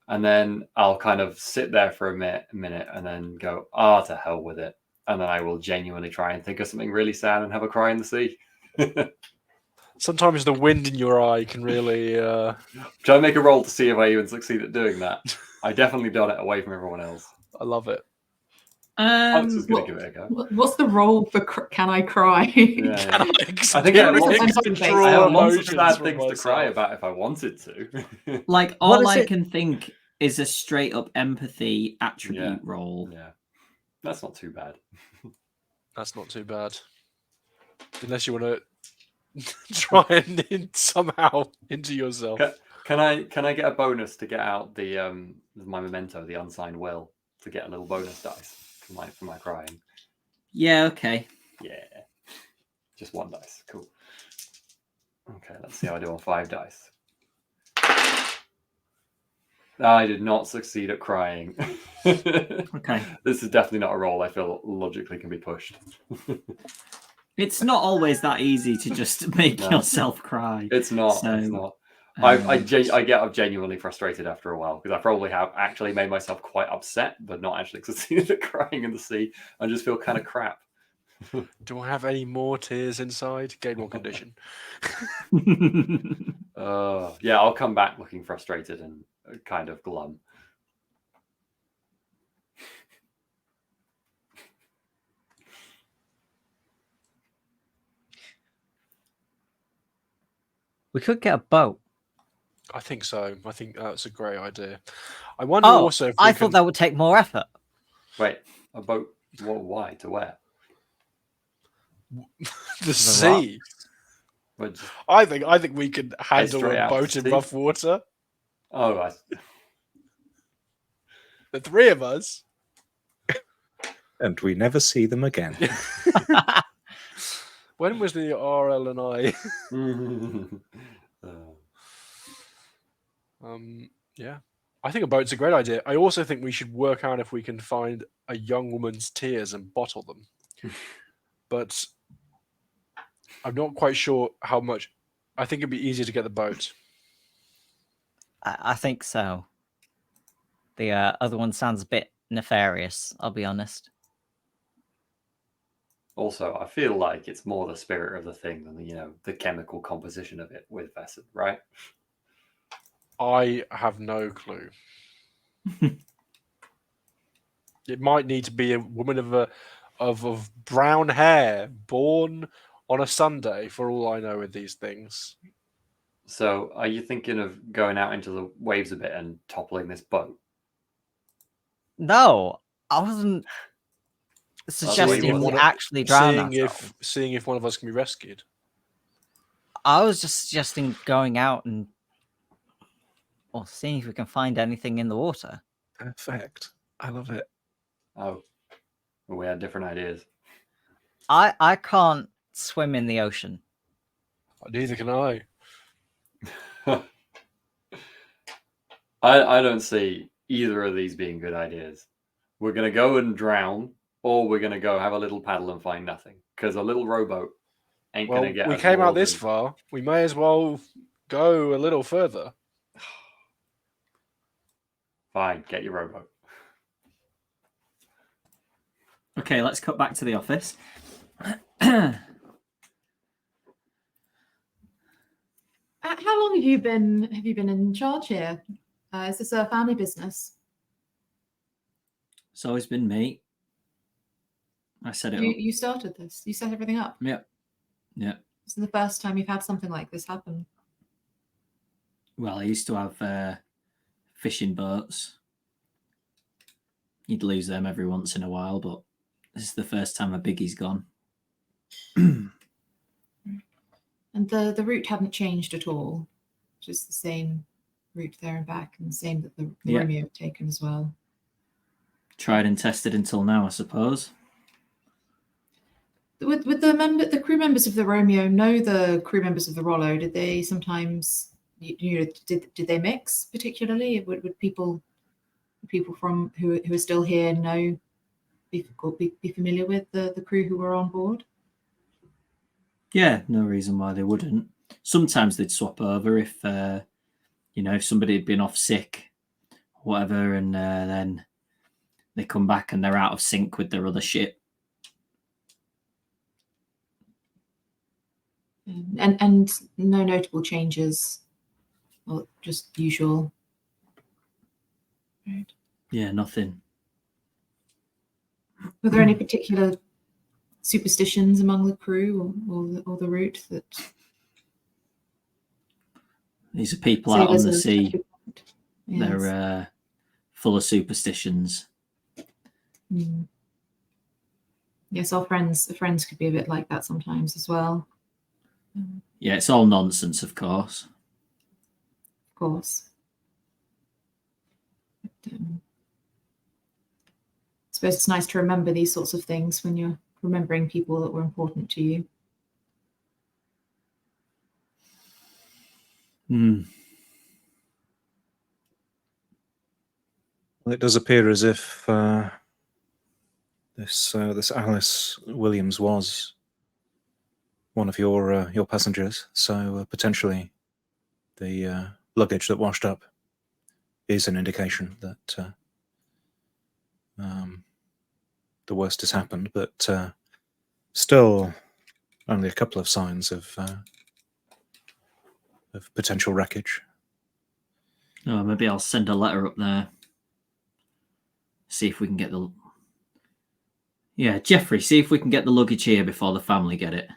And then I'll kind of sit there for a minute and then go, to hell with it. And then I will genuinely try and think of something really sad and have a cry in the sea. Sometimes the wind in your eye can really... Should I make a roll to see if I even succeed at doing that? I definitely done it away from everyone else. I love it. I'm just going to give it a go. What's the role for can I cry? Yeah. I think I have lots of sad things to cry about if I wanted to. Like, all I can think is a straight up empathy attribute roll. Yeah. That's not too bad. That's not too bad. Unless you want to try and somehow into yourself. Can I get a bonus to get out the my memento, the unsigned will, to get a little bonus dice for my crying? Yeah, okay. Yeah. Just 1 dice. Cool. Okay, let's see how I do on 5 dice. I did not succeed at crying. Okay. This is definitely not a roll I feel logically can be pushed. It's not always that easy to just make yourself cry. It's not. So, it's not. I get genuinely frustrated after a while because I probably have actually made myself quite upset, but not actually succeeded at crying in the sea. I just feel kind of crap. Do I have any more tears inside? Gain 1 condition. Yeah, I'll come back looking frustrated and kind of glum. We could get a boat. I think so. I think that's a great idea. I wonder Oh, also if I we thought can... that would take more effort. Wait, a boat? Well, why? To where? the sea. Well, just I think we can handle straight a out boat to in sea? rough water. oh, I, The 3 of us. And we never see them again. When was the RL and I? Yeah. I think a boat's a great idea. I also think we should work out if we can find a young woman's tears and bottle them. But I'm not quite sure how much. I think it'd be easier to get the boat. I think so. The other one sounds a bit nefarious, I'll be honest. Also, I feel like it's more the spirit of the thing than the chemical composition of it with Vaesen, right? I have no clue. It might need to be a woman of brown hair, born on a Sunday, for all I know with these things. So, are you thinking of going out into the waves a bit and toppling this boat? No, I wasn't suggesting we actually drown ourselves. Seeing if one of us can be rescued. I was just suggesting going out and seeing if we can find anything in the water. Perfect. I love it. Oh, well, we had different ideas. I can't swim in the ocean. Neither can I. I don't see either of these being good ideas. We're going to go and drown, or we're going to go have a little paddle and find nothing. Because a little rowboat ain't going to get We us came more out this than- far. We may as well go a little further. Fine, get your rowboat. Okay, let's cut back to the office. How long have you been in charge here? Is this a family business? It's always been me. I set it up. You started this. You set everything up. Yep. Yep. This is the first time you've had something like this happen. Well, I used to have fishing boats. You'd lose them every once in a while, but this is the first time a biggie's gone. And the route hadn't changed at all. Just the same route there and back, and the same that the Yeah. Romeo had taken as well. Tried and tested until now, I suppose. Would the crew members of the Romeo know the crew members of the Rollo? Did they sometimes, did they mix particularly? Would people from who are still here be familiar with the crew who were on board? Yeah, no reason why they wouldn't. Sometimes they'd swap over if if somebody had been off sick, or whatever, and then they come back and they're out of sync with their other ship. And no notable changes, or just usual. Right. Yeah, nothing. Were there any particular superstitions among the crew or the route that These are people say out on there's the a sea. touchy point? Yes. They're full of superstitions. Yes, our friends could be a bit like that sometimes as well. Yeah, it's all nonsense, of course. Of course. But, I suppose it's nice to remember these sorts of things when you're remembering people that were important to you. Hmm. Well, it does appear as if this Alice Williams was one of your passengers. So potentially, the luggage that washed up is an indication that the worst has happened. But Still, only a couple of signs of potential wreckage. Oh, maybe I'll send a letter up there. See if we can get the... Yeah, Jeffrey, see if we can get the luggage here before the family get it.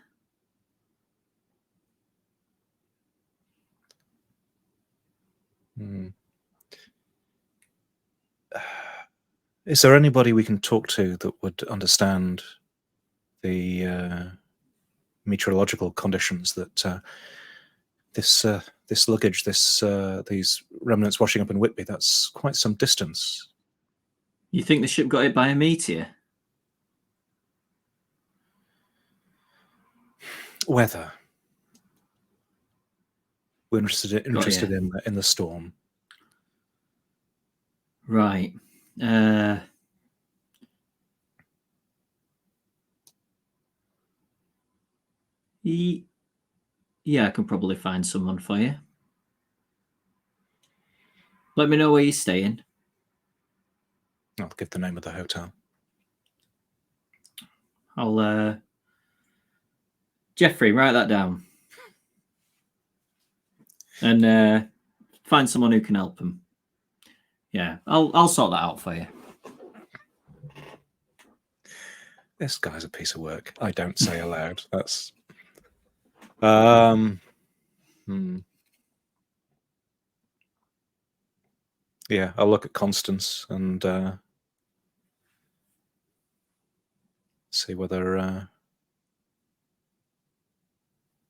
Is there anybody we can talk to that would understand the meteorological conditions that this luggage, these remnants washing up in Whitby, that's quite some distance. You think the ship got hit by a meteor? Weather. We're interested in the storm. Right. Yeah, I can probably find someone for you. Let me know where you're staying. I'll give the name of the hotel. I'll Jeffrey, write that down. And find someone who can help him. Yeah, I'll sort that out for you. This guy's a piece of work. I don't say aloud. That's Yeah, I'll look at Constance and see whether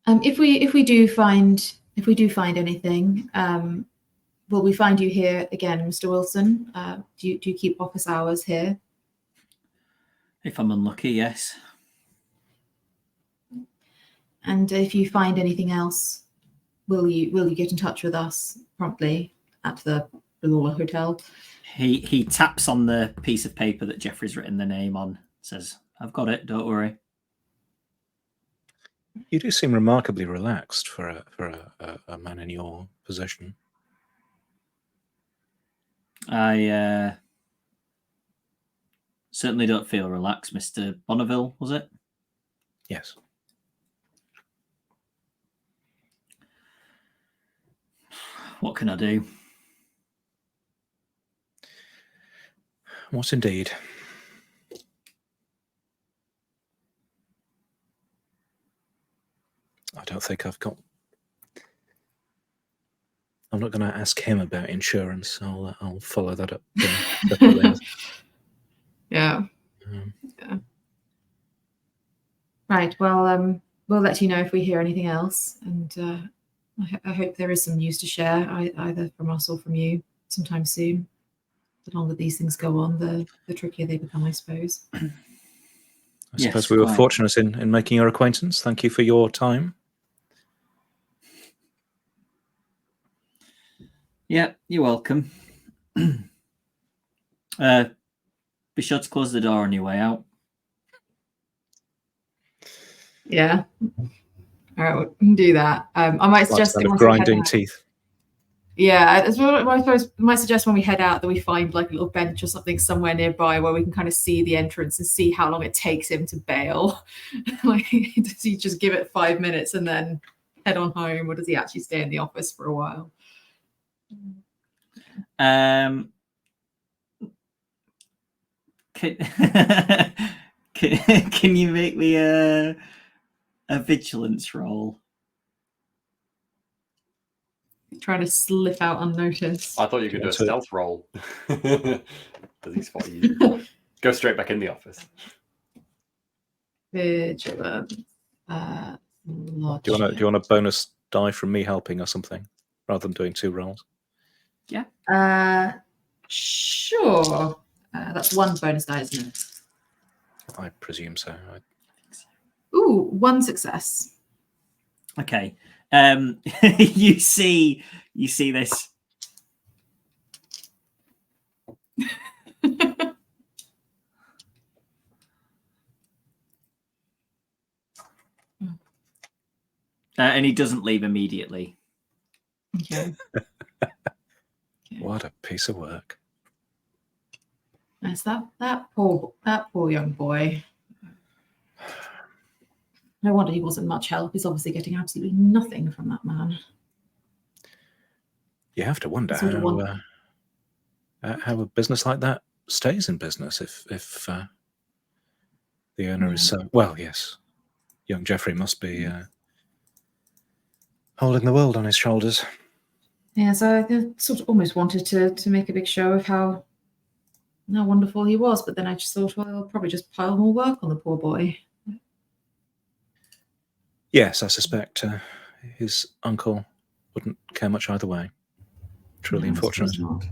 if we do find anything, will we find you here again, Mr. Wilson? Do you keep office hours here? If I'm unlucky, yes. And if you find anything else, will you get in touch with us promptly at the Lawler Hotel? He taps on the piece of paper that Jeffrey's written the name on. Says, "I've got it. Don't worry." you do seem remarkably relaxed for a man in your position. I certainly don't feel relaxed, Mr. Bonneville, was it? Yes. What can I do? What indeed? I don't think I've got... I'm not going to ask him about insurance. I'll follow that up separately. Yeah. Yeah. Right. Well, we'll let you know if we hear anything else, and I hope there is some news to share, either from us or from you, sometime soon. The longer these things go on, the trickier they become, I suppose. I suppose we were fortunate in making your acquaintance. Thank you for your time. Yeah, you're welcome. Be sure to close the door on your way out. Yeah. All right, we can do that. I might suggest that grinding teeth. Yeah, I suppose I might suggest when we head out that we find like a little bench or something somewhere nearby where we can kind of see the entrance and see how long it takes him to bail. Like, does he just give it 5 minutes and then head on home, or does he actually stay in the office for a while? Can you make me a vigilance roll? Trying to slip out unnoticed. I thought you could do a stealth roll. Does he spot you? Go straight back in the office. Vigilance. Do you want a bonus die from me helping or something, rather than doing 2 rolls? Yeah. Sure. That's 1 bonus die, isn't it? I presume so. Ooh, 1 success. Okay. You see this. And he doesn't leave immediately. Okay. What a piece of work. That's that poor young boy. No wonder he wasn't much help. He's obviously getting absolutely nothing from that man. You have to wonder Sort of how a business like that stays in business if the owner is so well. Yes, young Jeffrey must be holding the world on his shoulders. Yeah, so I sort of almost wanted to make a big show of how wonderful he was, but then I just thought, well, I'll probably just pile more work on the poor boy. Yes, I suspect his uncle wouldn't care much either way. Truly No, I unfortunate. suppose not.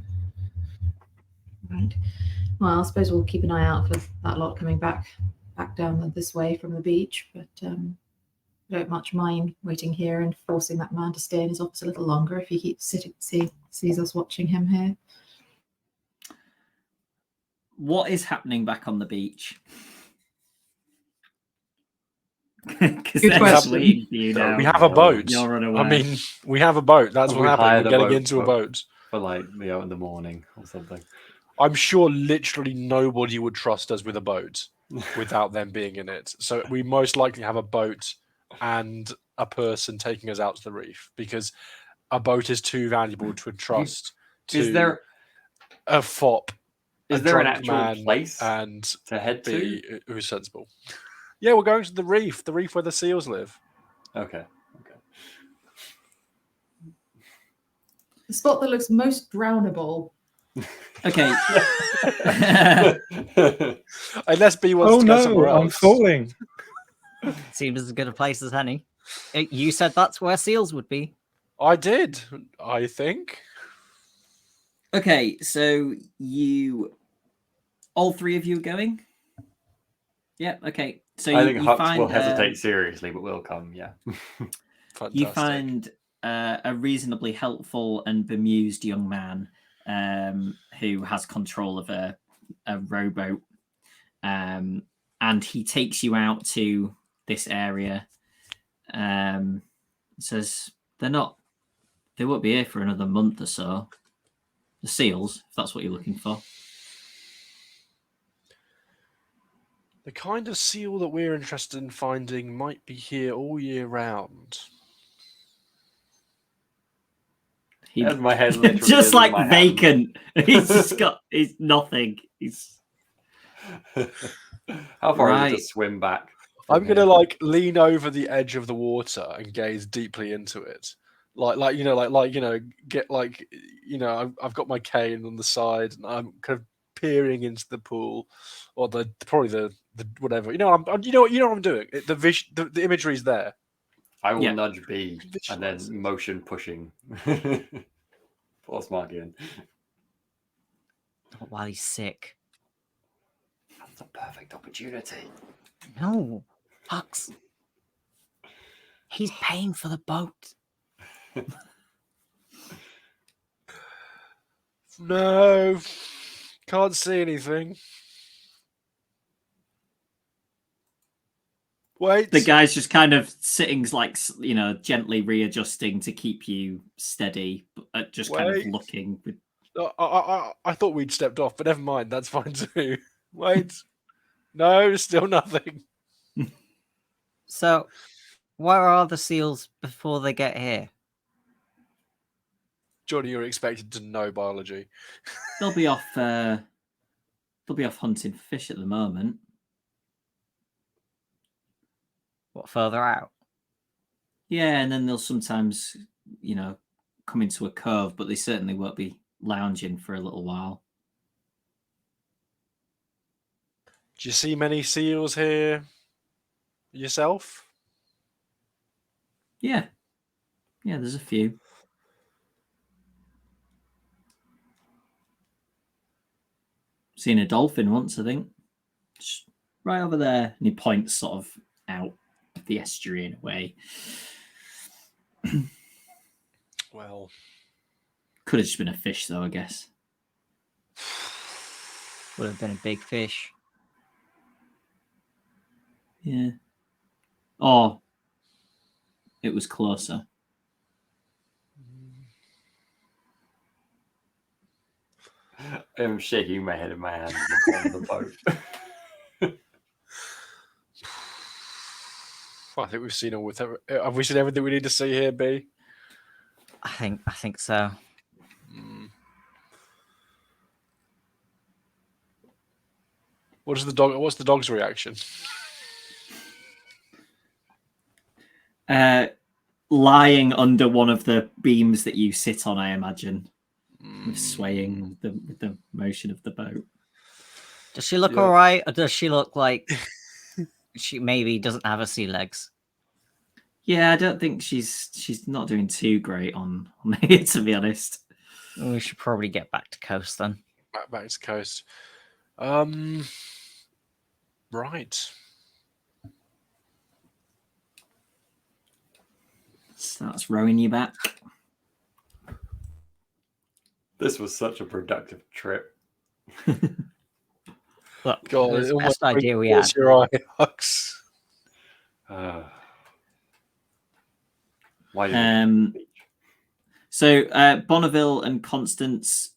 Right. Well, I suppose we'll keep an eye out for that lot coming back down this way from the beach, but I don't much mind waiting here and forcing that man to stay in his office a little longer if he keeps sees us watching him here. What is happening back on the beach? Because Good they're question. waiting for you now. We have a boat. You're unaware. I mean, we have a boat. That's Have what we happened. hired We're a getting boat into a for- boat. For like in the morning or something. I'm sure literally nobody would trust us with a boat without them being in it. So we most likely have a boat and a person taking us out to the reef because a boat is too valuable to entrust to Is there a fop. is a there an drunk actual man place and to head to? be who's sensible? Yeah, we're going to the reef where the seals live. Okay. The spot that looks most drownable. Okay. Unless B wants Oh to go somewhere no, else. I'm falling. Seems as good a place as any. You said that's where seals would be. I did, I think. Okay, so all three of you are going? Yeah, okay. So I think you Hux find will hesitate seriously, but will come. Yeah. Fantastic. you find a reasonably helpful and bemused young man who has control of a rowboat, and he takes you out to this area. Says they won't be here for another month or so. The seals, if that's what you're looking for. The kind of seal that we're interested in finding might be here all year round. He, As my head literally just is in like my hand. vacant. He's nothing. He's How far is it Right. to swim back? I'm from gonna here? lean over the edge of the water and gaze deeply into it, I've got my cane on the side and I'm kind of peering into the pool, or the whatever. You know what I'm doing. The imagery's there. I will Yeah. nudge B and then Visualize it. motion pushing. Force mark in. Not while he's sick. That's a perfect opportunity. No, Hux. He's paying for the boat. No, can't see anything. Wait. the guy's just kind of sitting, like, gently readjusting to keep you steady, but just kind of Wait. looking. With... I thought we'd stepped off, but never mind. That's fine too. Wait. No, still nothing. So, where are the seals before they get here? Jonny, you're expected to know biology. They'll be off. They'll be off hunting for fish at the moment. What, further out? Yeah, and then they'll sometimes, come into a cove, but they certainly won't be lounging for a little while. Do you see many seals here yourself? Yeah, there's a few. Seen a dolphin once, I think. Just right over there, and he points sort of out the estuary in a way. Well, Could have just been a fish, though, I guess. Would have been a big fish. Yeah. Or it was closer. I'm shaking my head in my hand on the boat. I think we've seen all with. Have we seen everything we need to see here, B? I think so. What's the dog's reaction? Lying under one of the beams that you sit on, I imagine, swaying with the motion of the boat. Does she look Yeah. all right, or does she look like she maybe doesn't have her sea legs? Yeah, I don't think she's not doing too great on here, to be honest. We should probably get back to coast then. Back to coast. Right. Starts rowing you back. This was such a productive trip. Look, God, it was it the almost best idea we had. breaks your eye, Hux. Why did So Bonneville and Constance,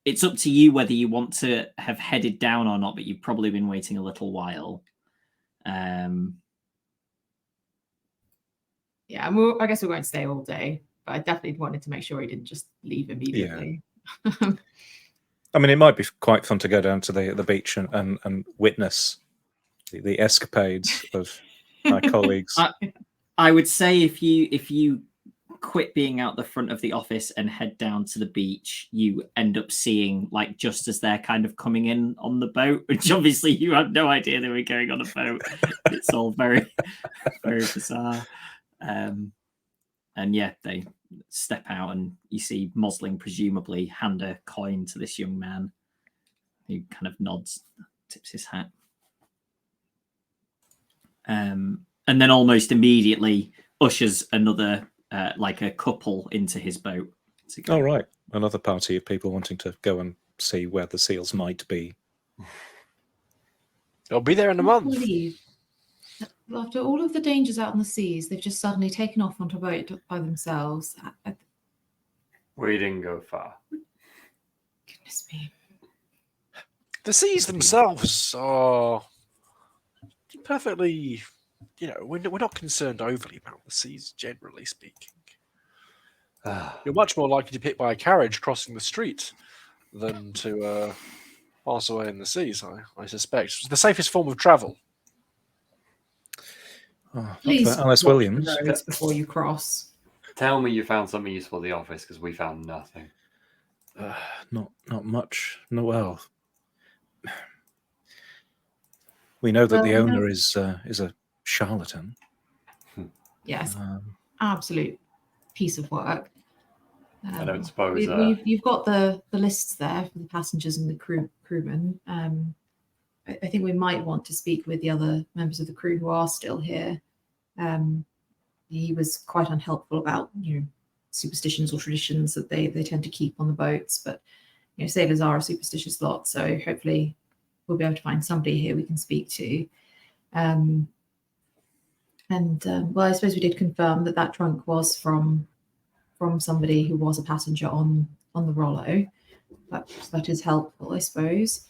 it's up to you whether you want to have headed down or not, but you've probably been waiting a little while. Yeah, I guess we won't stay all day, but I definitely wanted to make sure he didn't just leave immediately. I mean, it might be quite fun to go down to the beach and witness the escapades of my colleagues. I would say if you quit being out the front of the office and head down to the beach, you end up seeing, like, just as they're kind of coming in on the boat, which obviously you had no idea they were going on a boat. It's all very, very bizarre. And yeah, they step out and you see Mosling presumably hand a coin to this young man who kind of nods, tips his hat. And then almost immediately ushers another, like a couple into his boat. Oh, right. Another party of people wanting to go and see where the seals might be. I'll be there in a month. After all of the dangers out on the seas, they've just suddenly taken off onto a boat by themselves. We didn't go far. Goodness me. The seas themselves are perfectly, we're not concerned overly about the seas, generally speaking. You're much more likely to be hit by a carriage crossing the street than to pass away in the seas, I suspect. It's the safest form of travel. Oh, Please Alice watch Williams. the roads before you cross. Tell me you found something useful at the office, because we found nothing. Not much. No, well, we know that the owner is a charlatan. Yes, absolute piece of work. I don't suppose you've got the lists there for the passengers and the crewmen. I think we might want to speak with the other members of the crew who are still here. He was quite unhelpful about superstitions or traditions that they tend to keep on the boats, but sailors are a superstitious lot, so hopefully we'll be able to find somebody here we can speak to. Well, I suppose we did confirm that trunk was from somebody who was a passenger on the Rollo. That is helpful, I suppose.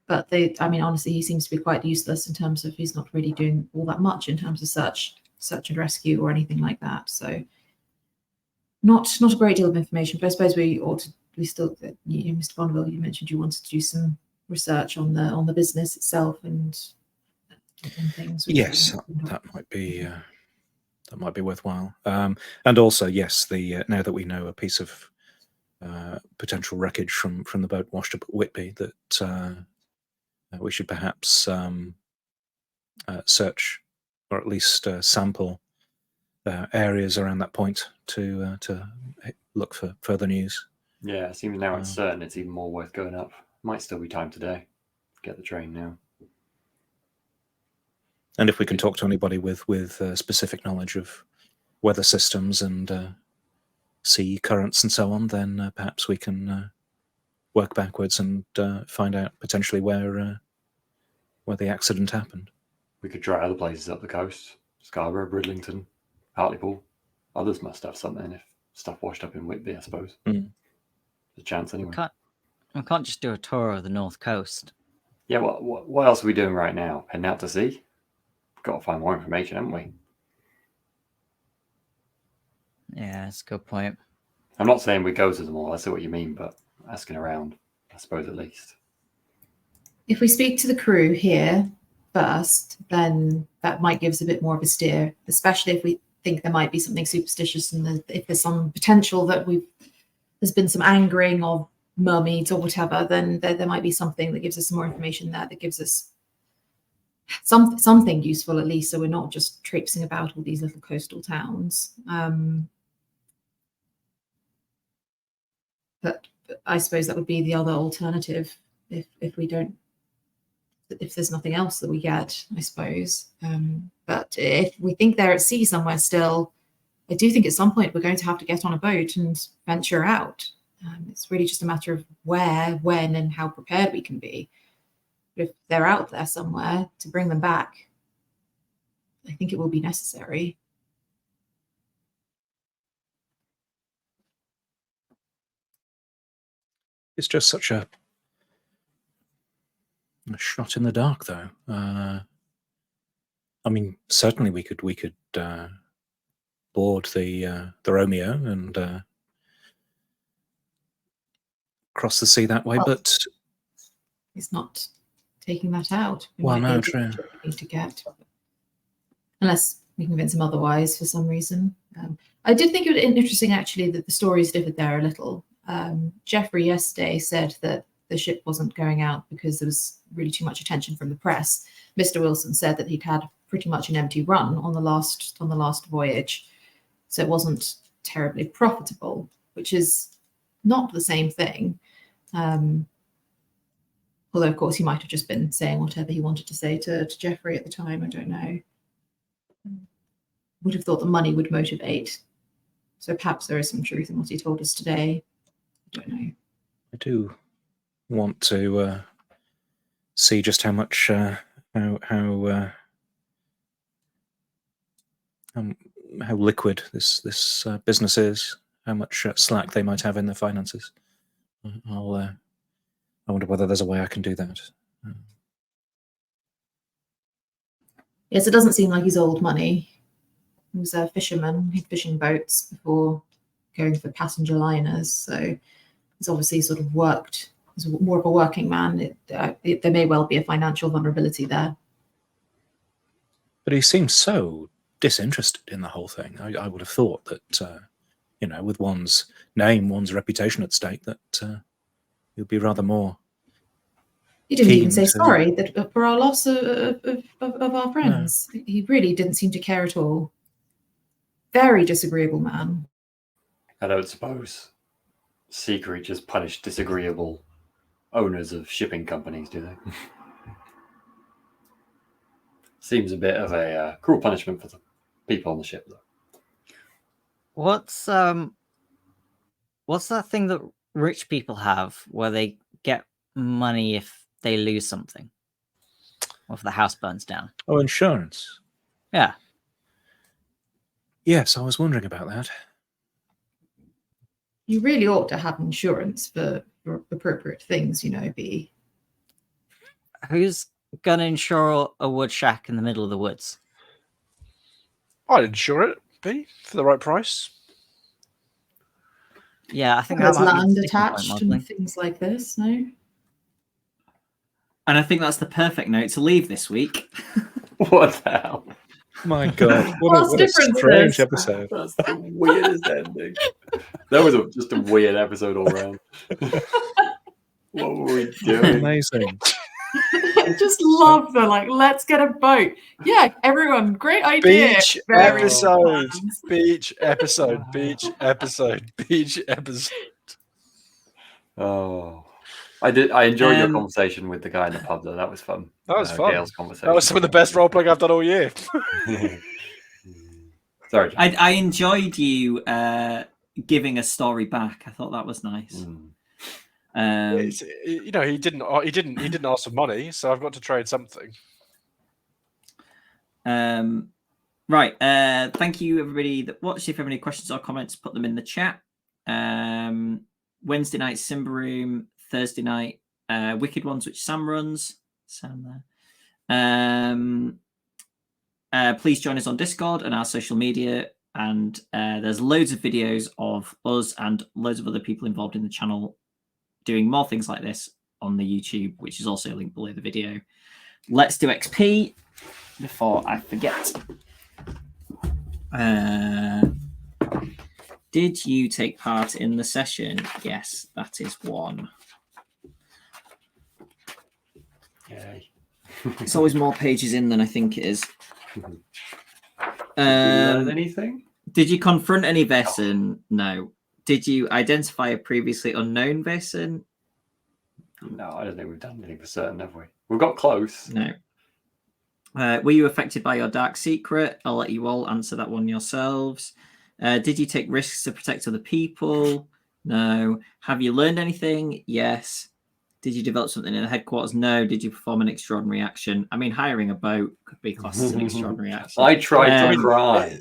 But honestly, he seems to be quite useless in terms of he's not really doing all that much in terms of search and rescue or anything like that. So not a great deal of information, but I suppose Mr. Bonneville, you mentioned you wanted to do some research on the business itself and things. Yes, that might be worthwhile. And also, yes, now that we know a piece of potential wreckage from the boat washed up at Whitby, that we should perhaps search or at least sample areas around that point to look for further news. Yeah, it seems now it's certain it's even more worth going up. Might still be time today. Get the train now. And if we can talk to anybody with specific knowledge of weather systems and sea currents and so on, then perhaps we can work backwards and find out potentially where the accident happened. We could try other places up the coast. Scarborough, Bridlington, Hartlepool. Others must have something if stuff washed up in Whitby, I suppose. Mm. There's a chance anyway. We can't just do a tour of the North Coast. Yeah, what else are we doing right now? Heading out to sea? got to find more information, haven't we? Yeah, that's a good point. I'm not saying we go to them all. I see what you mean, but asking around, I suppose, at least. If we speak to the crew here first, then that might give us a bit more of a steer, especially if we think there might be something superstitious and if there's some potential that there's been some angering of mermaids or whatever, then there might be something that gives us some more information there, that gives us something useful at least, so we're not just traipsing about all these little coastal towns. But I suppose that would be the other alternative if we don't, if there's nothing else that we get, I suppose. But if we think they're at sea somewhere still, I do think at some point we're going to have to get on a boat and venture out. It's really just a matter of where, when, and how prepared we can be. But if they're out there somewhere, to bring them back, I think it will be necessary. It's just such a shot in the dark, though. I mean, certainly we could board the Romeo and cross the sea that way, but It's not taking that out. Well, no, We true. need to get, unless we convince him otherwise for some reason. I did think it was interesting, actually, that the stories differed there a little. Jeffrey yesterday said that the ship wasn't going out because there was really too much attention from the press. Mr. Wilson said that he'd had pretty much an empty run on the last voyage, so it wasn't terribly profitable, which is not the same thing. Although, of course, he might have just been saying whatever he wanted to say to Jeffrey at the time. I don't know. Would have thought the money would motivate. So perhaps there is some truth in what he told us today. I don't know. I do want to see just how much how liquid this business is, how much slack they might have in their finances. I wonder whether there's a way I can do that. Yes, it doesn't seem like he's old money. He was a fisherman. He had fishing boats before going for passenger liners. So he's obviously sort of worked as more of a working man. There may well be a financial vulnerability there. But he seems so disinterested in the whole thing. I would have thought that, with one's name, one's reputation at stake, that he'd be rather more. He didn't even keen say to- sorry that for our loss of our friends. He really didn't seem to care at all. Very disagreeable man. I don't suppose sea creatures punish disagreeable owners of shipping companies, do they? Seems a bit of a cruel punishment for the people on the ship, though. What's that thing that rich people have where they get money if they lose something, or if the house burns down? Oh, insurance. Yeah. Yes, I was wondering about that. You really ought to have insurance for appropriate things, B. Who's gonna insure a wood shack in the middle of the woods? I'd insure it, B, for the right price. Yeah, I think There's that might be land the sticking point, attached Mosley. and things like this, no? And I think that's the perfect note to leave this week. What the hell? My God, What's what a different strange this? episode. That's the weirdest ending. That was just a weird episode all around. What were we doing? Amazing. I just love the let's get a boat. Yeah, everyone, great idea. Beach Very episode. plans. Beach episode. Beach episode. Beach episode. Oh, I enjoyed your conversation with the guy in the pub, though. That was fun. That was fun. Gail's conversation. That was some of the best role playing I've done all year. Sorry, John. I enjoyed you giving a story back. I thought that was nice. He didn't ask for money, so I've got to trade something. Right. Thank you, everybody that watched. If you have any questions or comments, put them in the chat. Wednesday night, Simba Room. Thursday night, Wicked Ones, which Sam runs. Sam there. please join us on Discord and our social media. And there's loads of videos of us and loads of other people involved in the channel doing more things like this on the YouTube, which is also linked below the video. Let's do XP before I forget. Did you take part in the session? Yes, that is 1. Yay. It's always more pages in than I think it is. Did you learn anything? Did you confront any Vaesen? No. Did you identify a previously unknown Vaesen? No, I don't think we've done anything for certain, have we? We've got close. No. Were you affected by your dark secret? I'll let you all answer that one yourselves. Did you take risks to protect other people? No. Have you learned anything? Yes. Did you develop something in the headquarters? No. Did you perform an extraordinary action? I mean, hiring a boat could be classed as an extraordinary action. I tried to cry.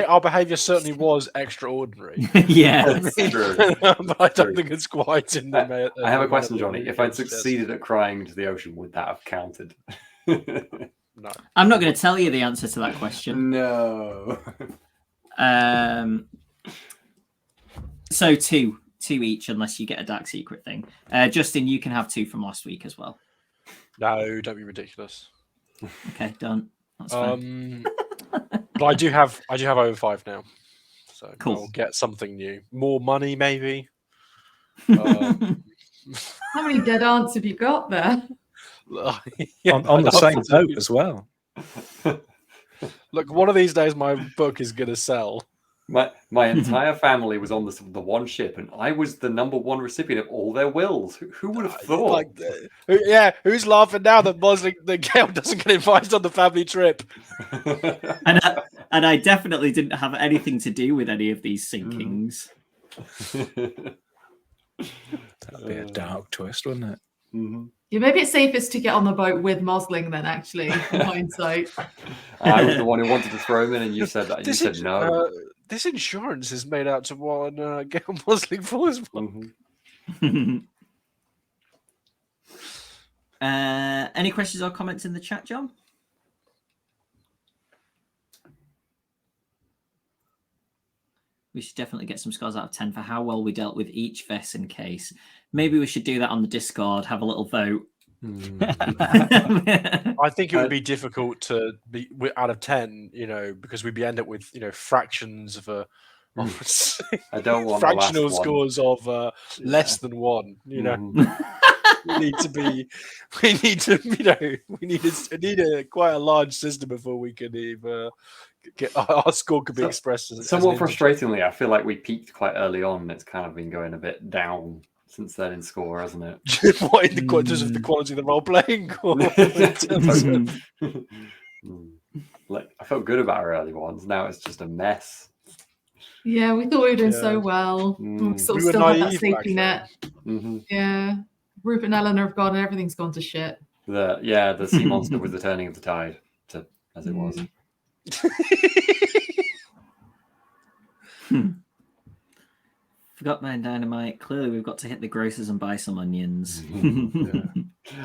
Our behaviour certainly was extraordinary. Yeah. That's true. But I don't think it's quite in the. I have a question, Johnny. If I'd succeeded at crying into the ocean, would that have counted? No. I'm not going to tell you the answer to that question. No. So two each, unless you get a dark secret thing. Justin, you can have 2 from last week as well. No, don't be ridiculous. Okay, done. That's fine. But I do have over 5 now, so Cool. I'll get something new. More money, maybe. How many dead ants have you got there? On the same boat as well. Look, one of these days my book is going to sell. My entire family was on the one ship, and I was the -- recipient of all their wills. Who would have thought? Who's laughing now that the Gale doesn't get invited on the family trip? And I definitely didn't have anything to do with any of these sinkings. That'd be a dark twist, wouldn't it? Mm-hmm. Yeah, maybe it's safest to get on the boat with Mosling then, actually, in hindsight. I was the one who wanted to throw him in, and you said that. You said no. This insurance is made out to what Gale Mosling for as well. Mm-hmm. Any questions or comments in the chat, John? We should definitely get some scores out of 10 for how well we dealt with each Vaesen case. Maybe we should do that on the Discord, have a little vote. I think it would be difficult to be out of 10, because we'd end up with, fractions of a. I don't want fractional the last scores of less than 1. We need quite a large system before we can even get our score could be expressed as somewhat frustratingly. I feel like we peaked quite early on, and it's kind of been going a bit down since then in score, hasn't it? What, in terms of the quality of the role playing? Like, I felt good about our early ones. Now it's just a mess. Yeah, we thought we were doing so well. We We were still had that naive back safety net. Mm-hmm. Yeah. Rupert and Eleanor have gone and everything's gone to shit. The sea monster was the turning of the tide, as it was. Forgot my dynamite. Clearly, we've got to hit the grocers and buy some onions.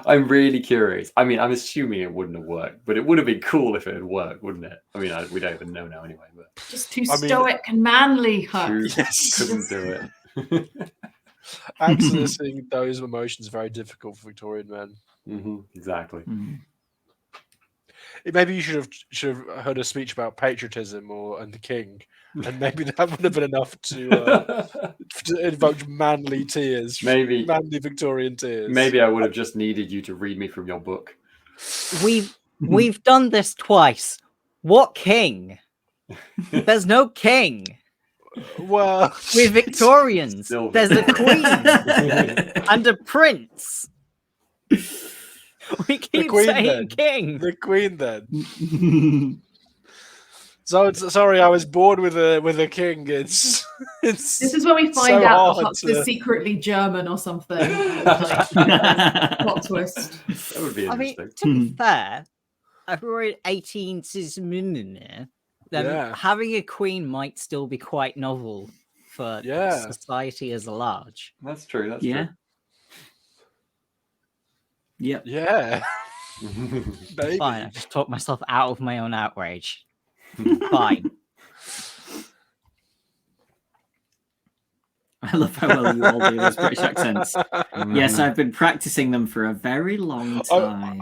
I'm really curious. I mean, I'm assuming it wouldn't have worked, but it would have been cool if it had worked, wouldn't it? I mean, we don't even know now anyway. But Just too stoic and manly, couldn't do it. Accessing those emotions is very difficult for Victorian men. Mm-hmm, exactly. Maybe you should have heard a speech about patriotism and the king, and maybe that would have been enough to invoke manly tears. Maybe manly Victorian tears. Maybe I would have just needed you to read me from your book. We've done this twice. What king? There's no king. Well, we're Victorians. Still There's a queen and a prince. We keep saying then. king. The queen, then. So sorry, I was born with a king. It's this is when we find so out hard Huts is secretly German or something. Like, plot twist. That would be interesting. I mean, to be fair, if we're in 18 then having a queen might still be quite novel for society as a large. That's true. That's true. Yep. Yeah. Maybe. Fine, I just talked myself out of my own outrage. Fine. I love how well you all do those British accents. Yes, I've been practicing them for a very long time.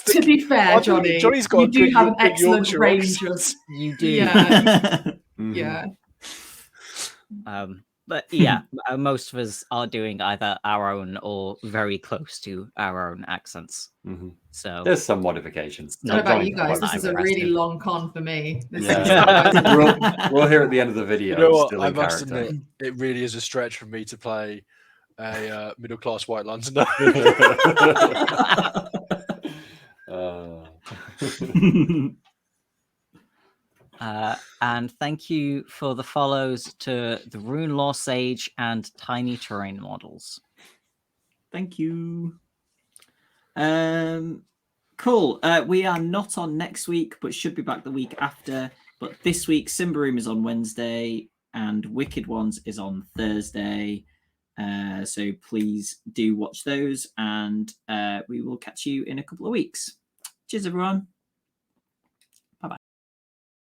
To be fair, Johnny, Johnny's got you a do good have an good excellent Yorkshire range of. accent. You do. Yeah, Mhm. yeah. But yeah, most of us are doing either our own or very close to our own accents. Mhm. So There's some modifications. I don't know about Johnny you guys. provides This is the a rest. really long con for me. This is Yeah. surprising. We'll hear at the end of the video. You know what? Still I in must character. admit, it really is a stretch for me to play a middle-class white Londoner. And thank you for the follows to the Rune Law Sage and Tiny Terrain Models. Thank you. Cool. We are not on next week, but should be back the week after. But this week, Simbaroom is on Wednesday and Wicked Ones is on Thursday. So please do watch those, and we will catch you in a couple of weeks. Cheers, everyone.